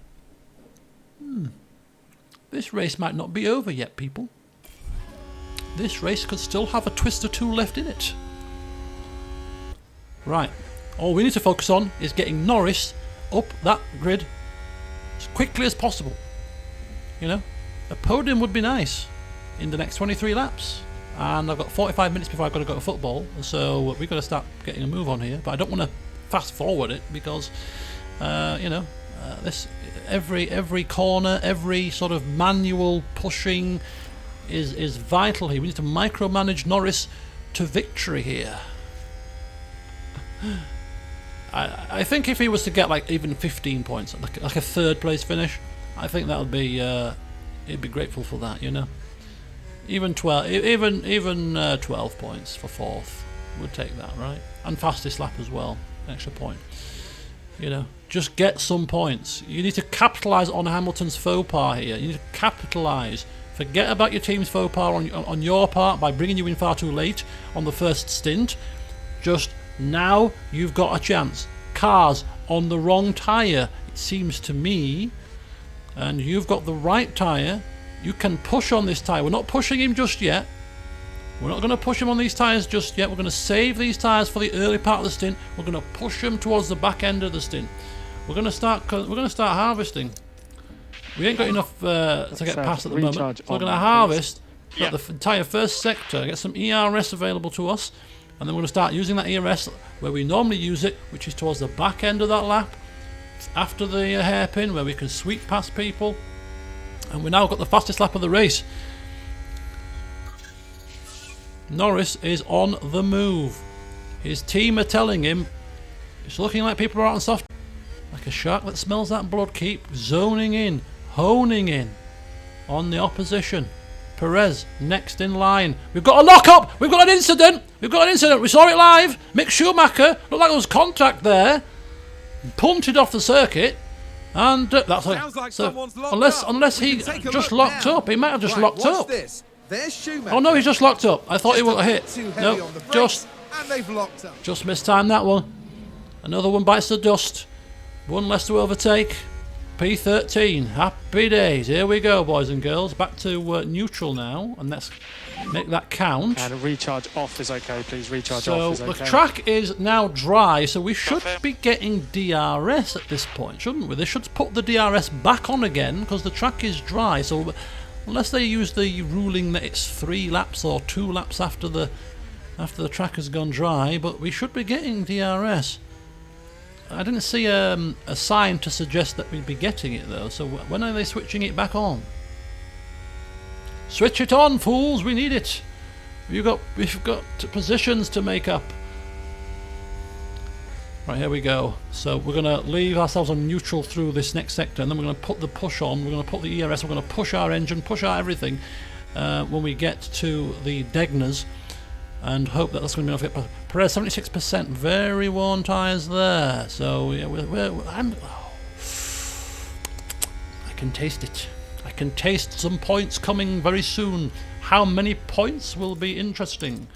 This race might not be over yet, people. This race could still have a twist or two left in it. Right. All we need to focus on is getting Norris up that grid as quickly as possible. You know, a podium would be nice in the next 23 laps. And I've got 45 minutes before I've got to go to football, so we've got to start getting a move on here. But I don't want to fast forward it because, you know, this every corner, every sort of manual pushing is vital here. We need to micromanage Norris to victory here. I think if he was to get like even 15 points, like a third place finish, I think that would be he'd be grateful for that, you know. Even 12 points for fourth would take that, right? And fastest lap as well, an extra point. You know, just get some points. You need to capitalise on Hamilton's faux pas here. You need to capitalise. Forget about your team's faux pas on your part by bringing you in far too late on the first stint. Just now you've got a chance. Cars on the wrong tyre, it seems to me, and you've got the right tyre. You can push on this tyre. We're not pushing him just yet. We're not going to push him on these tyres just yet. We're going to save these tyres for the early part of the stint. We're going to push them towards the back end of the stint. We're going to start harvesting. We ain't got enough to get past at the moment. So we're going to harvest the entire first sector, get some ERS available to us, and then we're going to start using that ERS where we normally use it, which is towards the back end of that lap, after the hairpin, where we can sweep past people. And we've now got the fastest lap of the race. Norris is on the move. His team are telling him it's looking like people are out on soft. Like a shark that smells that blood, keep zoning in, honing in on the opposition. Perez next in line. We've got a lock-up. We've got an incident. We've got an incident. We saw it live. Mick Schumacher, looked like there was contact there. Punted off the circuit. And that's Sounds like someone's locked unless up. We he can take a just look locked now. up. He might have just Right, locked watch up. This. There's Schumacher. Oh no, he's just locked up. I thought he would have hit. Too heavy No, on the brakes, just and they've locked up. mistimed that one. Another one bites the dust. One less to overtake. P13. Happy days. Here we go, boys and girls. Back to neutral now, and let's make that count. And a recharge off is okay, please. Recharge So off is the okay. track is now dry, so we should be getting DRS at this point, shouldn't we? They should put the DRS back on again because the track is dry. So unless they use the ruling that it's 3 laps or 2 laps after the track has gone dry, but we should be getting DRS. I didn't see a sign to suggest that we'd be getting it though. So when are they switching it back on? Switch it on, fools! We need it. We've got positions to make up. Right, here we go. So we're going to leave ourselves on neutral through this next sector, and then we're going to put the push on. We're going to put the ERS. We're going to push our engine, push our everything when we get to the Degners, and hope that that's going to be enough. Perez 76%, very worn tyres there. So yeah, I can taste it. I can taste some points coming very soon. How many points will be interesting?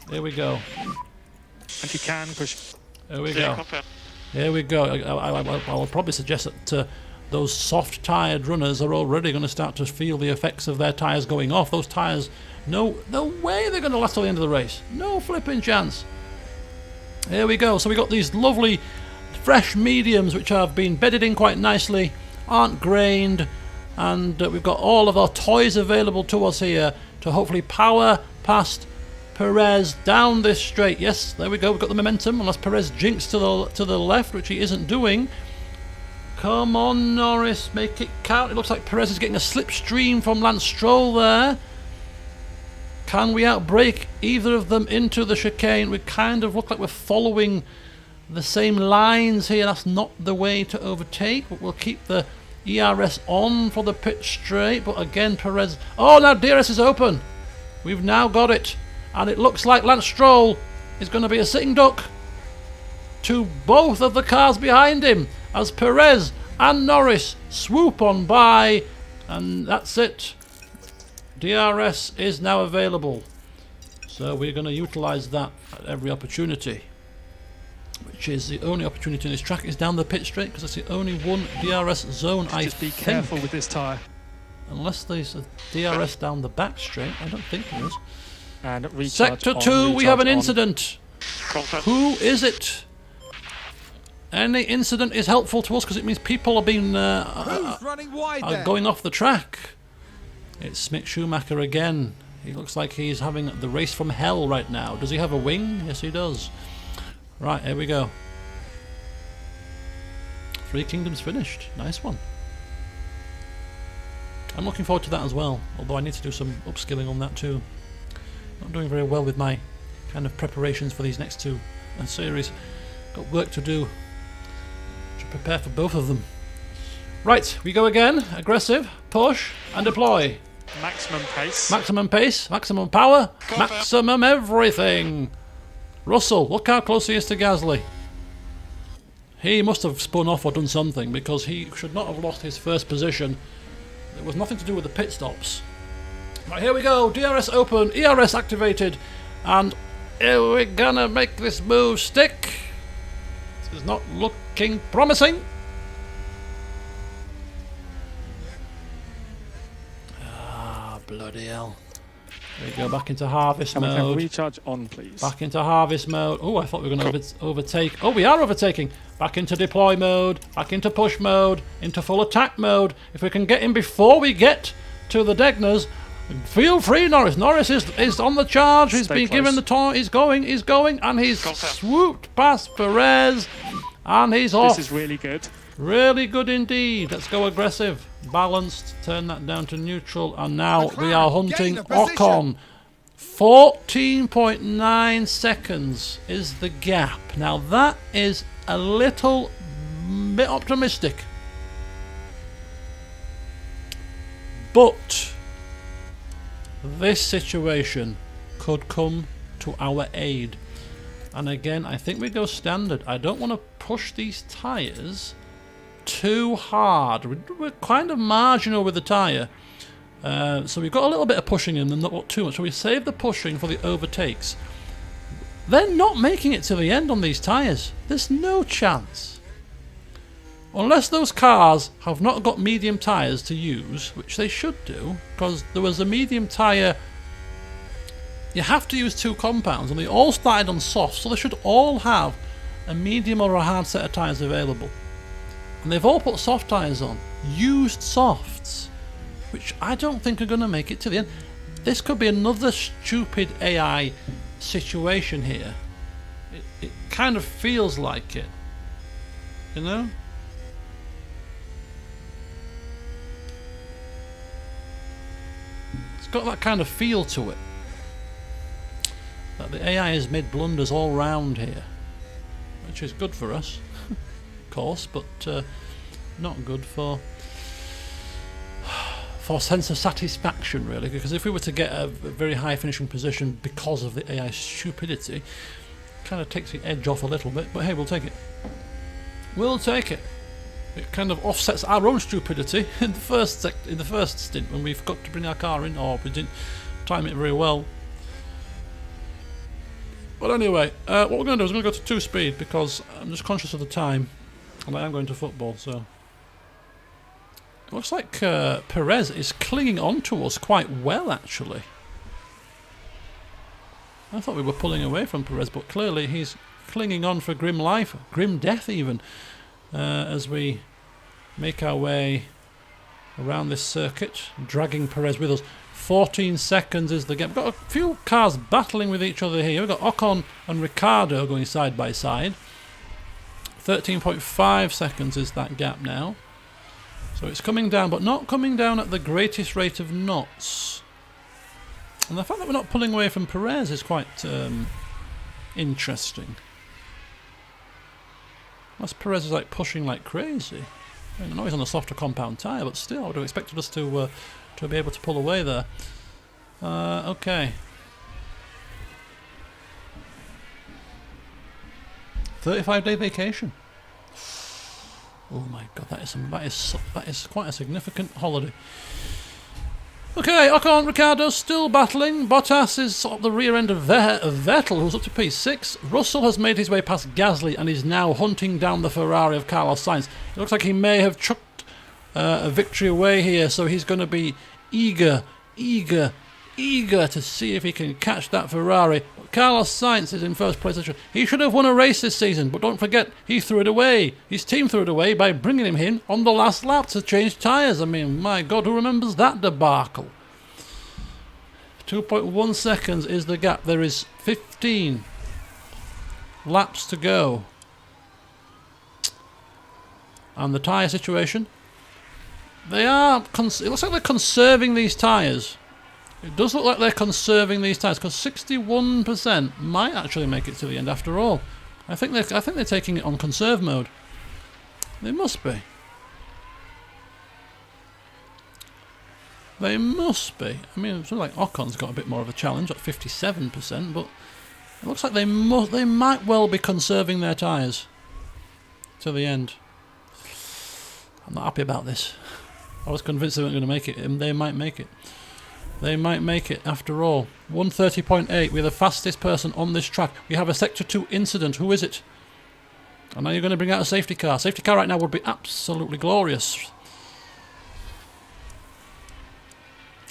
There we go. And you can push. There we go. Here we go. I will probably suggest that those soft-tyred runners are already going to start to feel the effects of their tyres going off. Those tyres, no way they're going to last till the end of the race. No flipping chance. Here we go. So we got these lovely fresh mediums which have been bedded in quite nicely, aren't grained, and we've got all of our toys available to us here to hopefully power past Perez down this straight. Yes, there we go. We've got the momentum. Unless Perez jinks to the left, which he isn't doing. Come on, Norris, make it count. It looks like Perez is getting a slipstream from Lance Stroll there. Can we outbrake either of them into the chicane? We kind of look like we're following the same lines here. That's not the way to overtake, but we'll keep the ERS on for the pit straight. But again, Perez... Oh, now DRS is open. We've now got it. And it looks like Lance Stroll is going to be a sitting duck to both of the cars behind him as Perez and Norris swoop on by. And that's it. DRS is now available. So we're going to utilise that at every opportunity. Which is the only opportunity in this track is down the pit straight, because that's the only one DRS zone. Just be careful with this tyre. Unless there's a DRS down the back straight, I don't think there is. And recharge Sector on, 2, we have an recharge on. incident. Who is it? Any incident is helpful to us because it means people are being Who's running wide there? going off the track. It's Mick Schumacher again. He looks like he's having the race from hell right now. Does he have a wing? Yes, he does. Right, here we go. Three Kingdoms finished. Nice one. I'm looking forward to that as well, although I need to do some upskilling on that too. Not doing very well with my kind of preparations for these next two series. Got work to do to prepare for both of them. Right, we go again. Aggressive, push, and deploy. Maximum pace. Maximum pace, maximum power, maximum everything. Russell, look how close he is to Gasly. He must have spun off or done something, because he should not have lost his first position. It was nothing to do with the pit stops. Right, here we go. DRS open, ERS activated, and we're gonna make this move stick. This is not looking promising. Ah, bloody hell. There we go, back into harvest And we can mode. recharge on, please. Back into harvest mode. Oh, I thought we were going to overtake. Oh, we are overtaking. Back into deploy mode. Back into push mode. Into full attack mode. If we can get in before we get to the Degners, feel free, Norris. Norris is on the charge. He's Stay been close. given the toy. He's going, and he's swooped past Perez, and he's off. This is really good. Really good indeed. Let's go aggressive. Balanced. Turn that down to neutral. And now we are hunting gain of position. Ocon. 14.9 seconds is the gap. Now that is a little bit optimistic. But this situation could come to our aid. And again, I think we go standard. I don't want to push these tyres too hard. We're kind of marginal with the tyre. So we've got a little bit of pushing in them, not too much. So we save the pushing for the overtakes. They're not making it to the end on these tyres. There's no chance. Unless those cars have not got medium tyres to use, which they should do, because there was a medium tyre. You have to use 2 compounds, and they all started on soft, so they should all have a medium or a hard set of tyres available. And they've all put soft tyres on, used softs, which I don't think are going to make it to the end. This could be another stupid AI situation here. It kind of feels like it, you know? It's got that kind of feel to it. That the AI has made blunders all round here, which is good for us, of course, but not good for sense of satisfaction, really. Because if we were to get a very high finishing position because of the AI stupidity, it kind of takes the edge off a little bit. But hey, we'll take it. We'll take it. It kind of offsets our own stupidity in the first stint when we forgot to bring our car in, or we didn't time it very well. But anyway, what we're going to do is we're going to go to 2-speed because I'm just conscious of the time, and I am going to football, so... It looks like Perez is clinging on to us quite well, actually. I thought we were pulling away from Perez, but clearly he's clinging on for grim life, grim death even, as we make our way around this circuit, dragging Perez with us. 14 seconds is the gap. We've got a few cars battling with each other here. We've got Ocon and Ricciardo going side by side. 13.5 seconds is that gap now. So it's coming down, but not coming down at the greatest rate of knots. And the fact that we're not pulling away from Perez is quite interesting. Unless Perez is like pushing like crazy. I know he's on a softer compound tyre, but still I would have expected us to be able to pull away there. Okay. 35-day vacation. Oh my god, that is quite a significant holiday. Okay, Ocon, Ricciardo still battling. Bottas is at the rear end of Vettel, who's up to P6. Russell has made his way past Gasly and is now hunting down the Ferrari of Carlos Sainz. It looks like he may have chucked a victory away here, so he's going to be eager to see if he can catch that Ferrari. But Carlos Sainz is in first place. He should have won a race this season, but don't forget, he threw it away. His team threw it away by bringing him in on the last lap to change tyres. I mean, my God, who remembers that debacle? 2.1 seconds is the gap. There is 15 laps to go. And the tyre situation? They are... it looks like they're conserving these tyres. It does look like they're conserving these tyres, because 61% might actually make it to the end after all. I think they're taking it on conserve mode. They must be. They must be. I mean, it's like Ocon's got a bit more of a challenge at 57%, but it looks like they might well be conserving their tyres to the end. I'm not happy about this. I was convinced they weren't going to make it, and they might make it. They might make it after all. 1:30.8. We're the fastest person on this track. We have a Sector 2 incident. Who is it? And now you're going to bring out a safety car. Safety car right now would be absolutely glorious.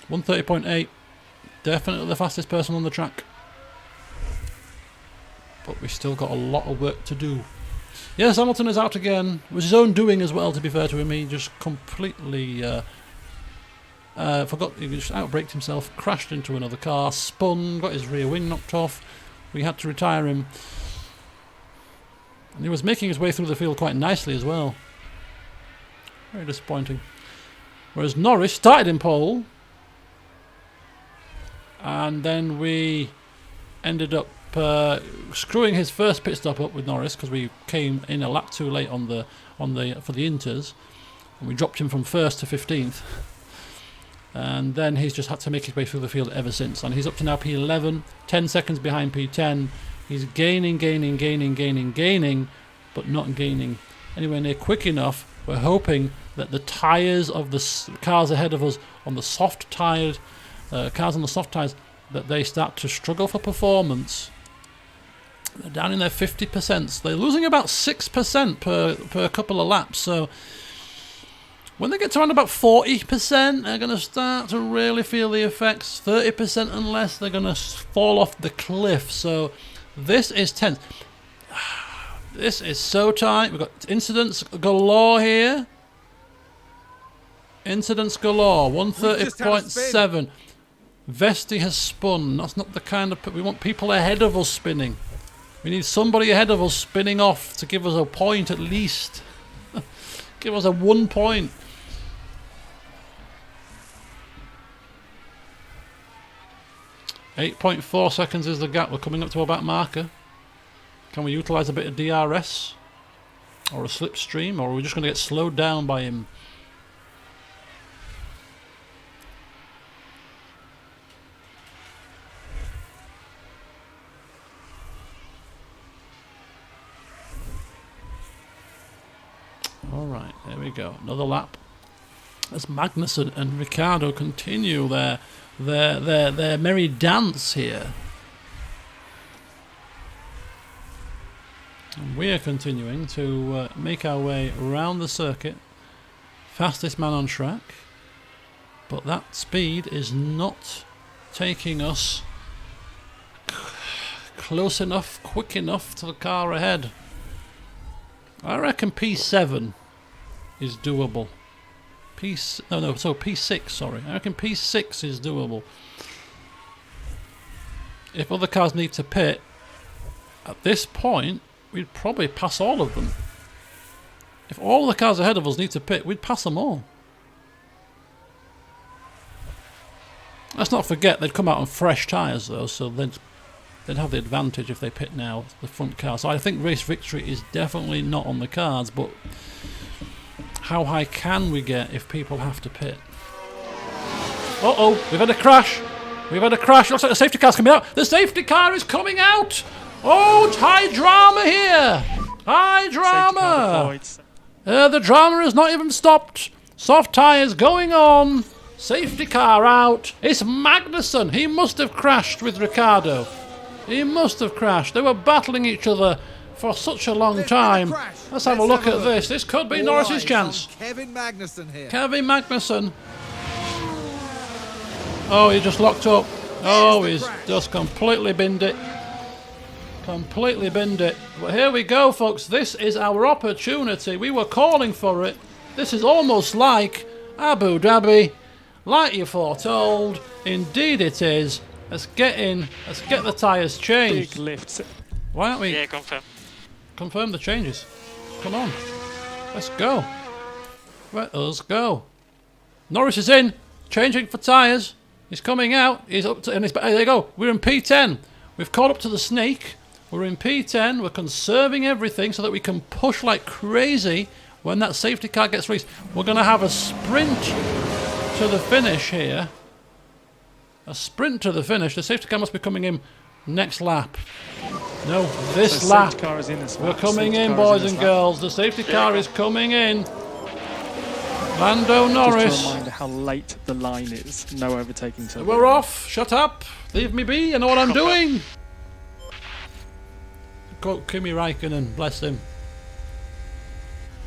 1:30.8. Definitely the fastest person on the track. But we've still got a lot of work to do. Yes, Hamilton is out again. It was his own doing as well, to be fair to him. He just completely... forgot, he just outbraked himself, crashed into another car, spun, got his rear wing knocked off. We had to retire him. And he was making his way through the field quite nicely as well. Very disappointing. Whereas Norris started in pole. And then we ended up screwing his first pit stop up with Norris, because we came in a lap too late for the Inters. And we dropped him from 1st to 15th. And then he's just had to make his way through the field ever since. And he's up to now P11, 10 seconds behind P10. He's gaining, but not gaining anywhere near quick enough. We're hoping that the tyres of the cars ahead of us on the soft tyres, cars on the soft tyres, that they start to struggle for performance. They're down in their 50%. They're losing about 6% per couple of laps. So when they get to around about 40%, they're going to start to really feel the effects. 30% and less, they're going to fall off the cliff. So this is tense. This is so tight. We've got incidents galore here. Incidents galore. 130.7. Vesti has spun. That's not the kind of... We want people ahead of us spinning. We need somebody ahead of us spinning off to give us a point at least. Give us a 1 point. .4 seconds is the gap. We're coming up to our back marker. Can we utilise a bit of DRS? Or a slipstream? Or are we just going to get slowed down by him? Alright, there we go. Another lap. As Magnussen and Ricciardo continue their merry dance here. And we are continuing to make our way around the circuit. Fastest man on track. But that speed is not taking us close enough, quick enough to the car ahead. I reckon P7 is doable. P6, sorry. I reckon P6 is doable. If other cars need to pit, at this point, we'd probably pass all of them. If all the cars ahead of us need to pit, we'd pass them all. Let's not forget they'd come out on fresh tyres though, so they'd have the advantage if they pit now, the front car. So I think race victory is definitely not on the cards, but how high can we get if people have to pit? Uh-oh, we've had a crash. We've had a crash. Looks like the safety car's coming out. The safety car is coming out. Oh, it's high drama here. High drama. The drama has not even stopped. Soft tyres going on. Safety car out. It's Magnussen. He must have crashed with Ricciardo. He must have crashed. They were battling each other for such a long time. Let's have a look at this. This could be Norris's chance. Kevin Magnussen here. Kevin Magnussen. Oh, he just locked up. Oh, he's just completely binned it. Completely binned it. But here we go, folks. This is our opportunity. We were calling for it. This is almost like Abu Dhabi. Like you foretold. Indeed it is. Let's get in. Let's get the tyres changed. Big lifts. Why aren't we... Yeah, confirm. Confirm the changes. Come on. Let's go. Let us go. Norris is in. Changing for tyres. He's coming out. He's up to... And he's, there you go. We're in P10. We've caught up to the snake. We're in P10. We're conserving everything so that we can push like crazy when that safety car gets released. We're going to have a sprint to the finish here. A sprint to the finish. The safety car must be coming in next lap. No, this So lap. safety car is in this We're lap. coming Safety in, car is boys this and lap. girls. The safety car is coming in. Lando Just a Norris. reminder how late the line is. No overtaking till We're off. Shut up. Leave me be. I know what I'm doing. Quote Kimi Räikkönen. Bless him.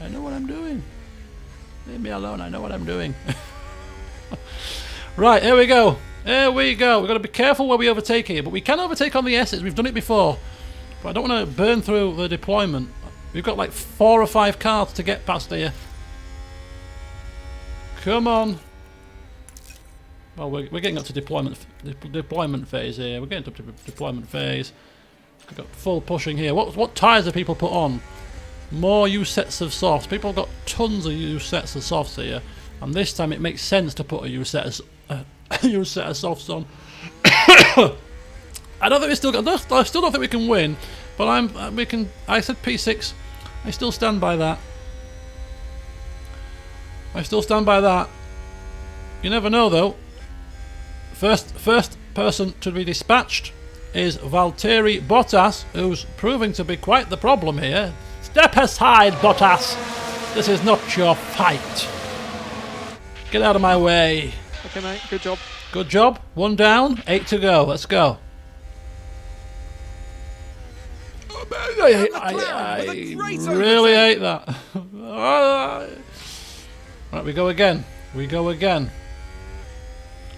I know what I'm doing. Leave me alone. I know what I'm doing. Right, here we go. Here we go. We've got to be careful where we overtake here, but we can overtake on the S's. We've done it before. But I don't want to burn through the deployment. We've got like 4 or 5 cars to get past here. Come on. Well, we're getting up to deployment phase here. We're getting up to deployment phase. We've got full pushing here. What tyres have people put on? More used sets of softs. People have got tons of used sets of softs here. And this time it makes sense to put a used set of softs on. I don't think I still don't think we can win, but I said P6. I still stand by that. I still stand by that. You never know, though. First person to be dispatched is Valtteri Bottas, who's proving to be quite the problem here. Step aside, Bottas. This is not your fight. Get out of my way. Okay, mate. Good job. Good job. 1 down, 8 to go. Let's go. I really hate that. Right, we go again. We go again.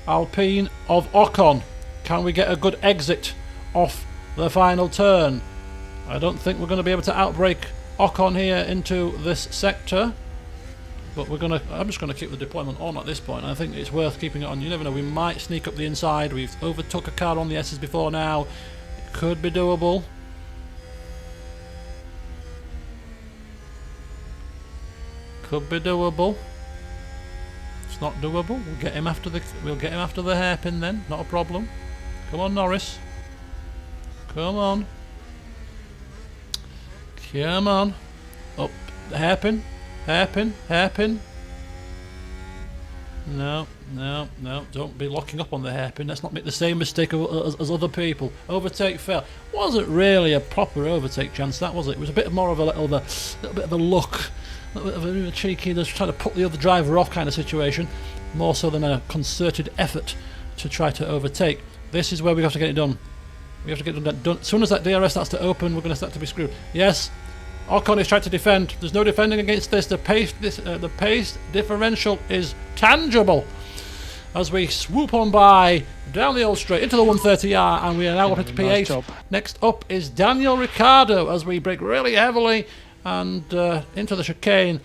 Alpine of Ocon. Can we get a good exit off the final turn? I don't think we're going to be able to outbrake Ocon here into this sector. But I'm just going to keep the deployment on at this point. I think it's worth keeping it on. You never know, we might sneak up the inside. We've overtook a car on the S's before now. It could be doable. Could be doable. It's not doable. We'll get him after the hairpin then. Not a problem. Come on, Norris. Come on. Come on. Up the hairpin. Hairpin. No. Don't be locking up on the hairpin. Let's not make the same mistake as other people. Overtake fail. Wasn't really a proper overtake chance, that was it? It was a bit more of a little bit of a look. A little bit of a cheeky, just trying to put the other driver off kind of situation. More so than a concerted effort to try to overtake. This is where we have to get it done. We have to get it done. As soon as that DRS starts to open, we're going to start to be screwed. Yes. Ocon is trying to defend. There's no defending against this. The pace differential is tangible as we swoop on by down the old straight into the 130R, and we are now up into P8. Nice job. Next up is Daniel Ricciardo as we brake really heavily and into the chicane.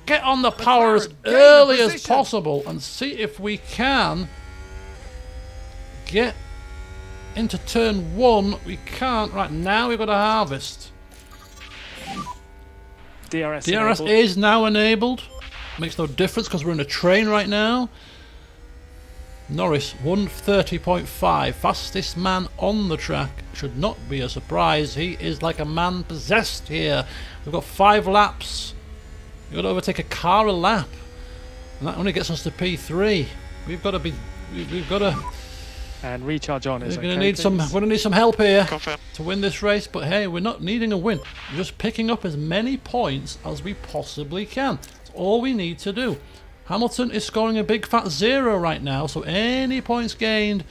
Get on the power as early as possible and see if we can get into turn 1. We can't. Right now we've got to harvest. DRS DRS enabled. is now enabled. Makes no difference because we're in a train right now. Norris 130.5, fastest man on the track. Should not be a surprise. He is like a man possessed here. We've got 5 laps. We've got to overtake a car a lap, and that only gets us to P3. We've got to. And recharge on is We're going to need some help here to win this race, but hey, we're not needing a win. We're just picking up as many points as we possibly can. That's all we need to do. Hamilton is scoring a big fat 0 right now, so any points gained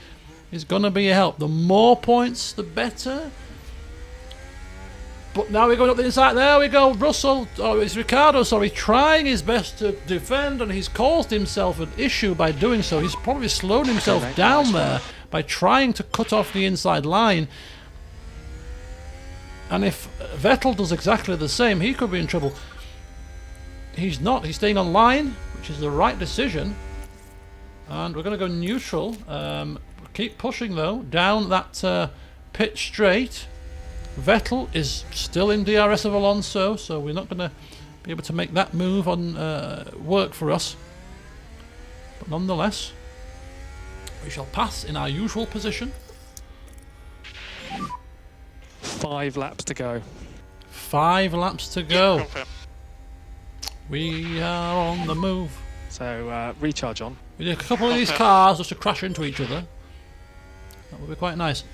is going to be a help. The more points, the better. But now we're going up the inside. There we go. It's Ricciardo, sorry, trying his best to defend, and he's caused himself an issue by doing so. He's probably slowed himself down there by trying to cut off the inside line. And if Vettel does exactly the same, he could be in trouble. He's not. He's staying on line, which is the right decision. And we're going to go neutral. Keep pushing, though, down that pit straight. Vettel is still in DRS of Alonso, so we're not going to be able to make that move on work for us. But nonetheless, we shall pass in our usual position. 5 laps to go. 5 laps to go. We are on the move. So recharge on. We need a couple of these cars just to crash into each other. That would be quite nice.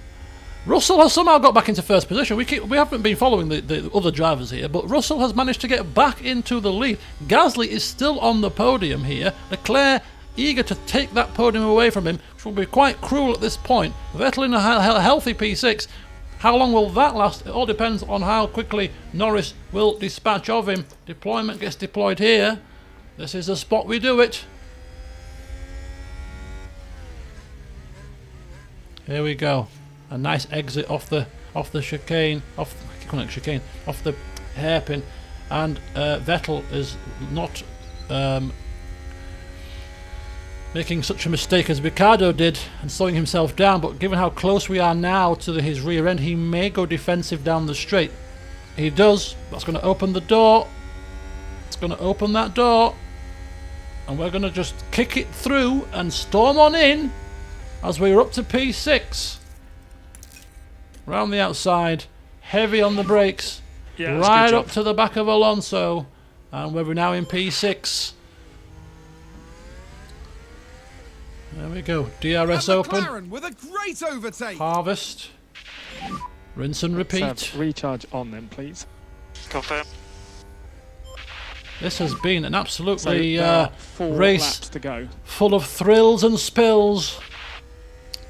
Russell has somehow got back into first position. We haven't been following the other drivers here, but Russell has managed to get back into the lead. Gasly is still on the podium here. Leclerc eager to take that podium away from him, which will be quite cruel at this point. Vettel in a healthy P6. How long will that last? It all depends on how quickly Norris will dispatch of him. Deployment gets deployed here. This is the spot we do it. Here we go. A nice exit off the chicane, off the hairpin, and Vettel is not making such a mistake as Ricciardo did and slowing himself down. But given how close we are now to his rear end, he may go defensive down the straight. He does. That's going to open the door. It's going to open that door, and we're going to just kick it through and storm on in as we're up to P6. Round the outside, heavy on the brakes, Yeah, right up to the back of Alonso, and we're now in P6. There we go. DRS And open. McLaren with a great overtake. Harvest. Rinse and Let's have repeat. recharge on then, please. Confirm. This has been an So absolutely there are 4 race laps to go. full of thrills and spills.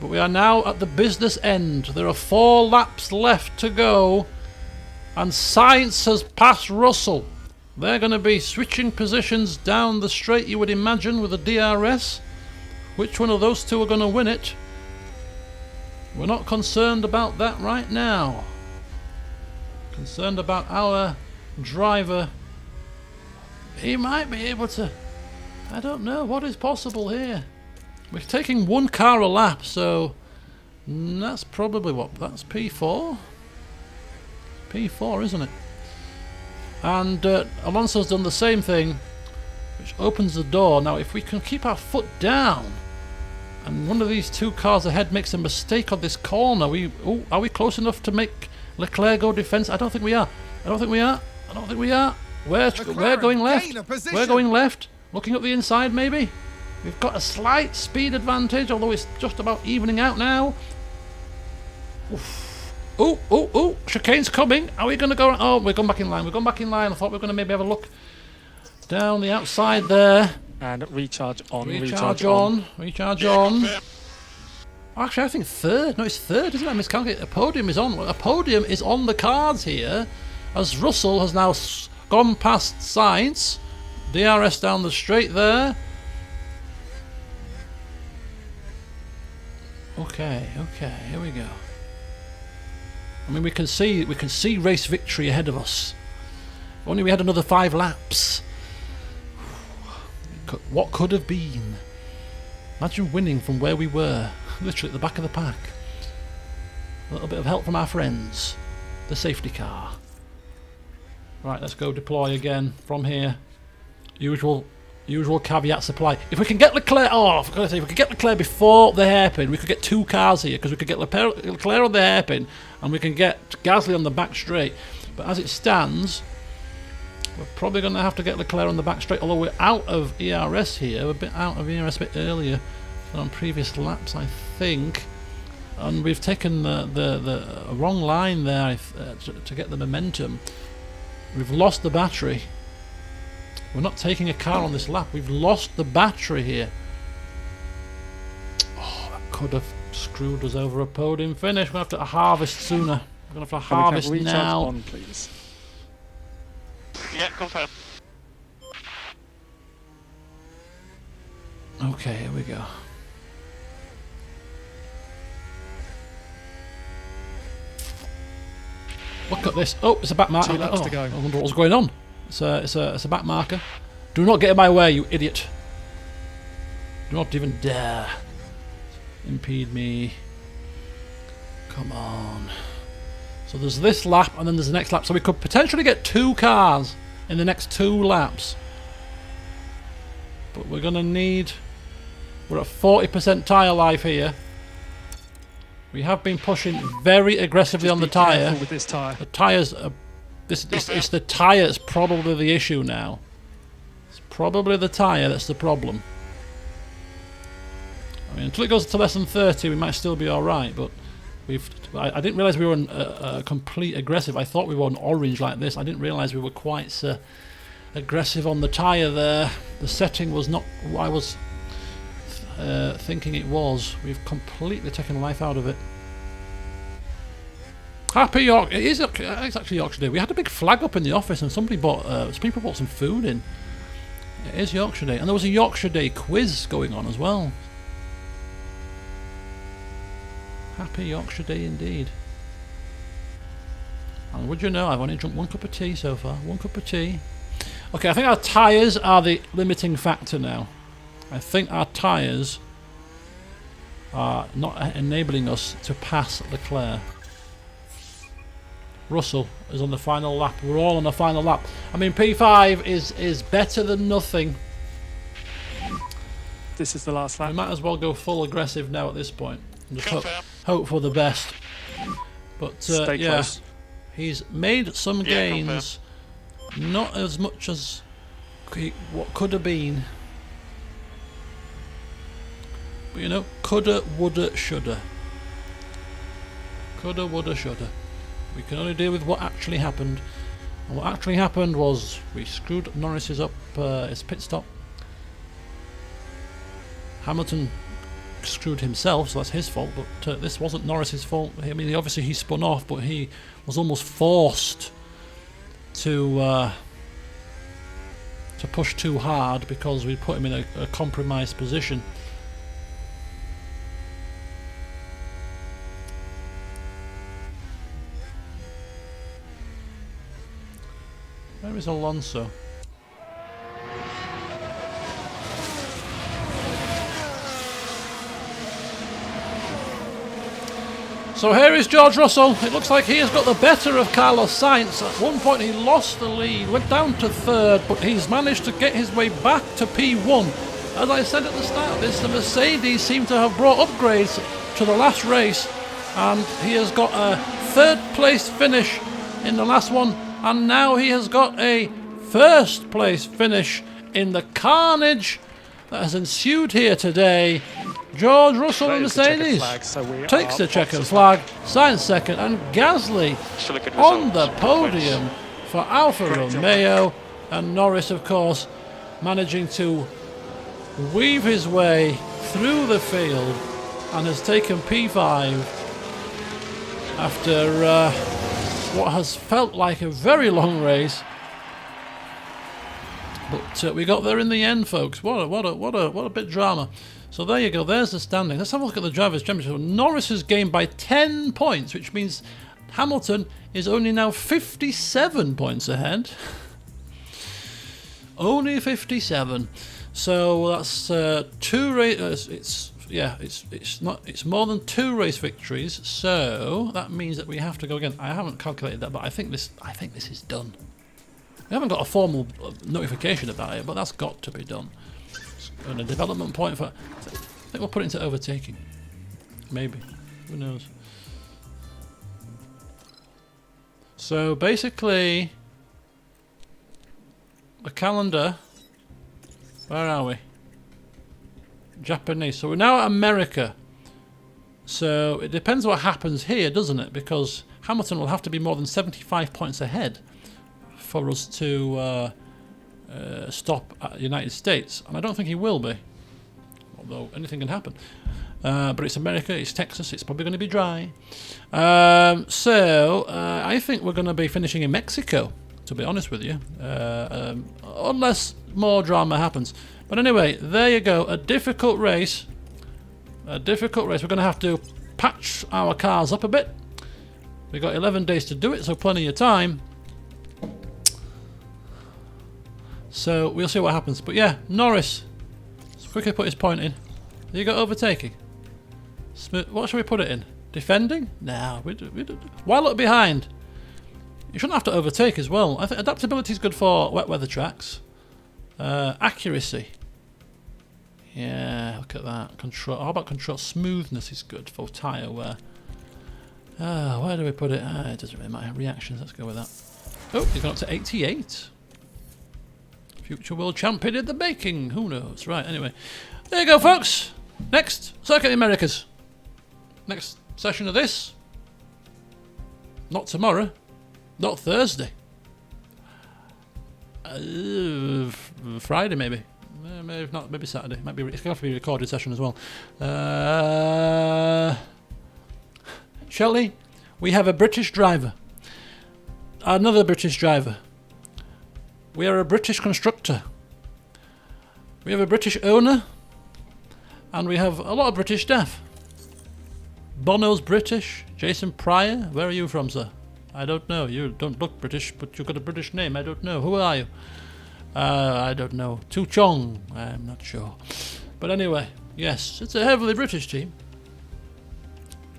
But we are now at the business end. There are 4 laps left to go. And Sainz has passed Russell. They're going to be switching positions down the straight, you would imagine, with the DRS. Which one of those two are going to win it? We're not concerned about that right now. Concerned about our driver. He might be able to... I don't know. What is possible here? We're taking 1 car a lap, so... that's probably what? That's P4? P4, isn't it? And Alonso's done the same thing, which opens the door. Now, if we can keep our foot down, and one of these 2 cars ahead makes a mistake on this corner, are we close enough to make Leclerc go defence? I don't think we are. I don't think we are. I don't think we are. We're going left. gain a position. We're going left. Looking up the inside, maybe. We've got a slight speed advantage, although it's just about evening out now. Oof. Oh, chicane's coming. Are we going to go? Oh, we're going back in line. We're going back in line. I thought we were going to maybe have a look down the outside there. And recharge on, Recharge on. Recharge on. Actually, I think third. No, it's third, isn't it? I miscalculated. A podium is on. A podium is on the cards here, as Russell has now gone past Sainz. DRS down the straight there. Okay, here we go. I mean, we can see race victory ahead of us. If only we had another 5 laps. What could have been? Imagine winning from where we were, literally at the back of the pack. A little bit of help from our friends, the safety car. Right, let's go deploy again from here. Usual caveat supply. If we can get Leclerc, if we could get Leclerc before the hairpin, we could get 2 cars here, because we could get Leclerc on the hairpin and we can get Gasly on the back straight. But as it stands, we're probably going to have to get Leclerc on the back straight, although we're out of ERS here. We're a bit out of ERS a bit earlier than on previous laps, I think. And we've taken the wrong line there to get the momentum. We've lost the battery. We're not taking a car on this lap. We've lost the battery here. Oh, that could have screwed us over a podium finish. We're going to have to harvest sooner. We're going to have to harvest recharge now. on, please. Yeah, confirm. Okay, here we go. Look at this. Oh, it's a back marker. 2 laps to go. I wonder what was going on. It's a back marker. Do not get in my way, you idiot. Do not even dare impede me. Come on. So there's this lap and then there's the next lap. So we could potentially get 2 cars in the next 2 laps. But we're going to need... We're at 40% tyre life here. We have been pushing very aggressively on the tyre. With this tyre. The tyres are... It's the tyre that's probably the issue now. It's probably the tyre that's the problem. I mean, until it goes to less than 30, we might still be alright, but I didn't realise we were on a complete aggressive. I thought we were on orange like this. I didn't realise we were quite so aggressive on the tyre there. The setting was not what I was thinking it was. We've completely taken life out of it. Happy York. It's actually Yorkshire Day. We had a big flag up in the office and somebody bought people bought some food in. It is Yorkshire Day. And there was a Yorkshire Day quiz going on as well. Happy Yorkshire Day indeed. And would you know, I've only drunk 1 cup of tea so far. 1 cup of tea. Okay, I think our tyres are the limiting factor now. I think our tyres are not enabling us to pass Leclerc. Russell is on the final lap. We're all on the final lap. I mean, P5 is better than nothing. This is the last lap. We might as well go full aggressive now at this point. And just hope for the best. But Stay yeah, close. he's made some gains. Not as much as what could have been. But you know, coulda, woulda, shoulda. Coulda, woulda, shoulda. We can only deal with what actually happened. And what actually happened was we screwed Norris's up his pit stop. Hamilton screwed himself, so that's his fault, but this wasn't Norris's fault. I mean, obviously he spun off, but he was almost forced to push too hard because we put him in a compromised position. Where is Alonso? So here is George Russell. It looks like he has got the better of Carlos Sainz. At one point he lost the lead, went down to third, but he's managed to get his way back to P1. As I said at the start of this, the Mercedes seem to have brought upgrades to the last race, and he has got a third place finish in the last one, and now he has got a first place finish in the carnage that has ensued here today. George Russell and Mercedes takes the checkered flag, Sainz second, and Gasly on the podium for Alfa Romeo, and Norris, of course, managing to weave his way through the field and has taken P5 after what has felt like a very long race. But we got there in the end, folks. What a bit of drama. So there you go, there's the standing. Let's have a look at the Drivers' Championship. Norris has gained by 10 points, which means Hamilton is only now 57 points ahead. Only 57. So that's two races. It's more than 2 race victories. So that means that we have to go again. I haven't calculated that, but I think this is done. We haven't got a formal notification about it, but that's got to be done. And a development point for, I think we'll put it into overtaking. Maybe. Who knows? So basically, the calendar, where are we? Japanese. So we're now at America. So it depends what happens here, doesn't it? Because Hamilton will have to be more than 75 points ahead for us to stop at the United States, and I don't think he will be, although anything can happen. But it's America, it's Texas, it's probably going to be dry. So I think we're going to be finishing in Mexico, to be honest with you, unless more drama happens. But anyway, there you go, a difficult race. We're going to have to patch our cars up a bit. We've got 11 days to do it, so plenty of time. So we'll see what happens. But yeah, Norris, let's quickly put his point in. You got overtaking. What should we put it in? Defending? No. Why look behind? You shouldn't have to overtake as well. I think adaptability is good for wet weather tracks. Accuracy. Yeah, look at that. Control. How about control? Smoothness is good for tyre wear. Where do we put it? It doesn't really matter. Reactions, let's go with that. Oh, he's gone up to 88. Future world champion in the making. Who knows? Right, anyway. There you go, folks. Next, Circuit of the Americas. Next session of this. Not tomorrow. Not Thursday. Friday, maybe. Maybe not. Maybe Saturday. It's going to have to be a recorded session as well. Shelley, we have a British driver. Another British driver. We are a British constructor. We have a British owner. And we have a lot of British staff. Bono's British. Jason Pryor. Where are you from, sir? I don't know. You don't look British, but you've got a British name. I don't know. Who are you? I don't know. Tu Chong. I'm not sure. But anyway, yes, it's a heavily British team.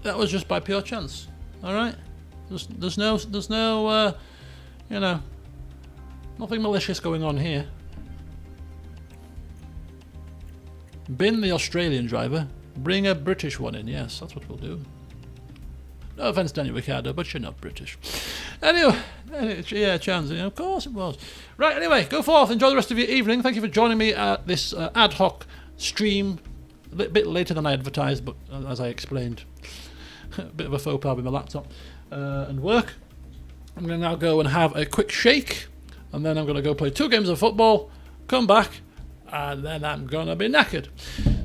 That was just by pure chance. All right. There's no, you know, nothing malicious going on here. Bin the Australian driver. Bring a British one in. Yes, that's what we'll do. No offence, Daniel Ricciardo, but you're not British. Anyway, yeah, chance. Of course it was. Right, anyway, go forth. Enjoy the rest of your evening. Thank you for joining me at this ad hoc stream bit later than I advertised, but as I explained, a bit of a faux pas with my laptop and work. I'm going to now go and have a quick shake, and then I'm going to go play 2 games of football, come back, and then I'm going to be knackered.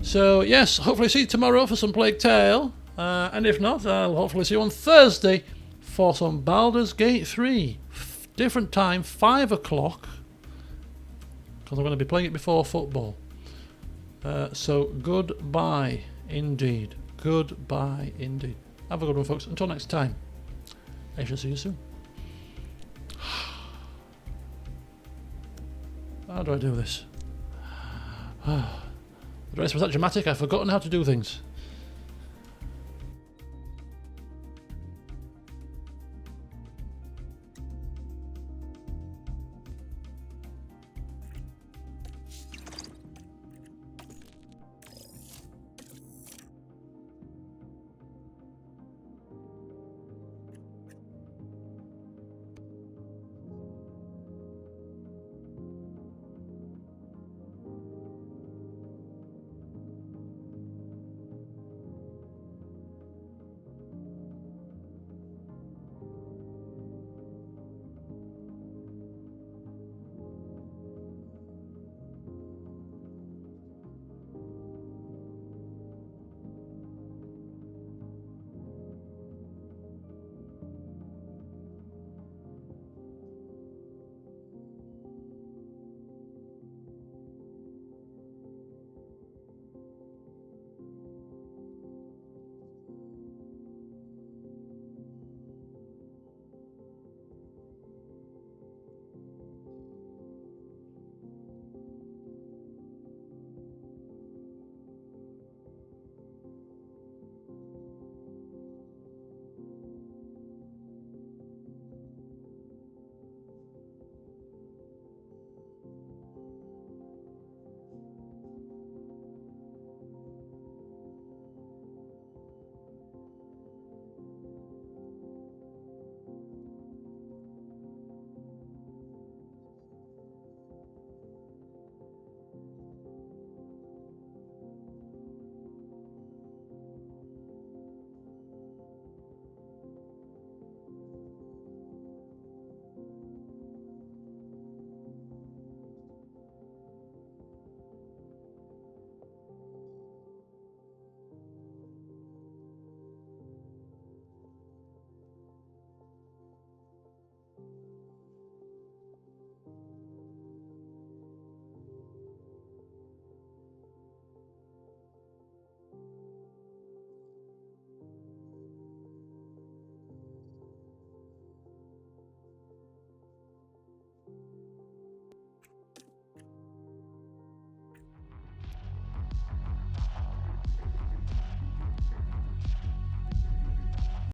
So yes, hopefully see you tomorrow for some Plague Tale, and if not, I'll hopefully see you on Thursday for some Baldur's Gate 3. Different time, 5 o'clock, because I'm going to be playing it before football. So goodbye indeed. Goodbye indeed. Have a good one, folks. Until next time, I shall see you soon. How do I do this? The rest was that dramatic, I've forgotten how to do things.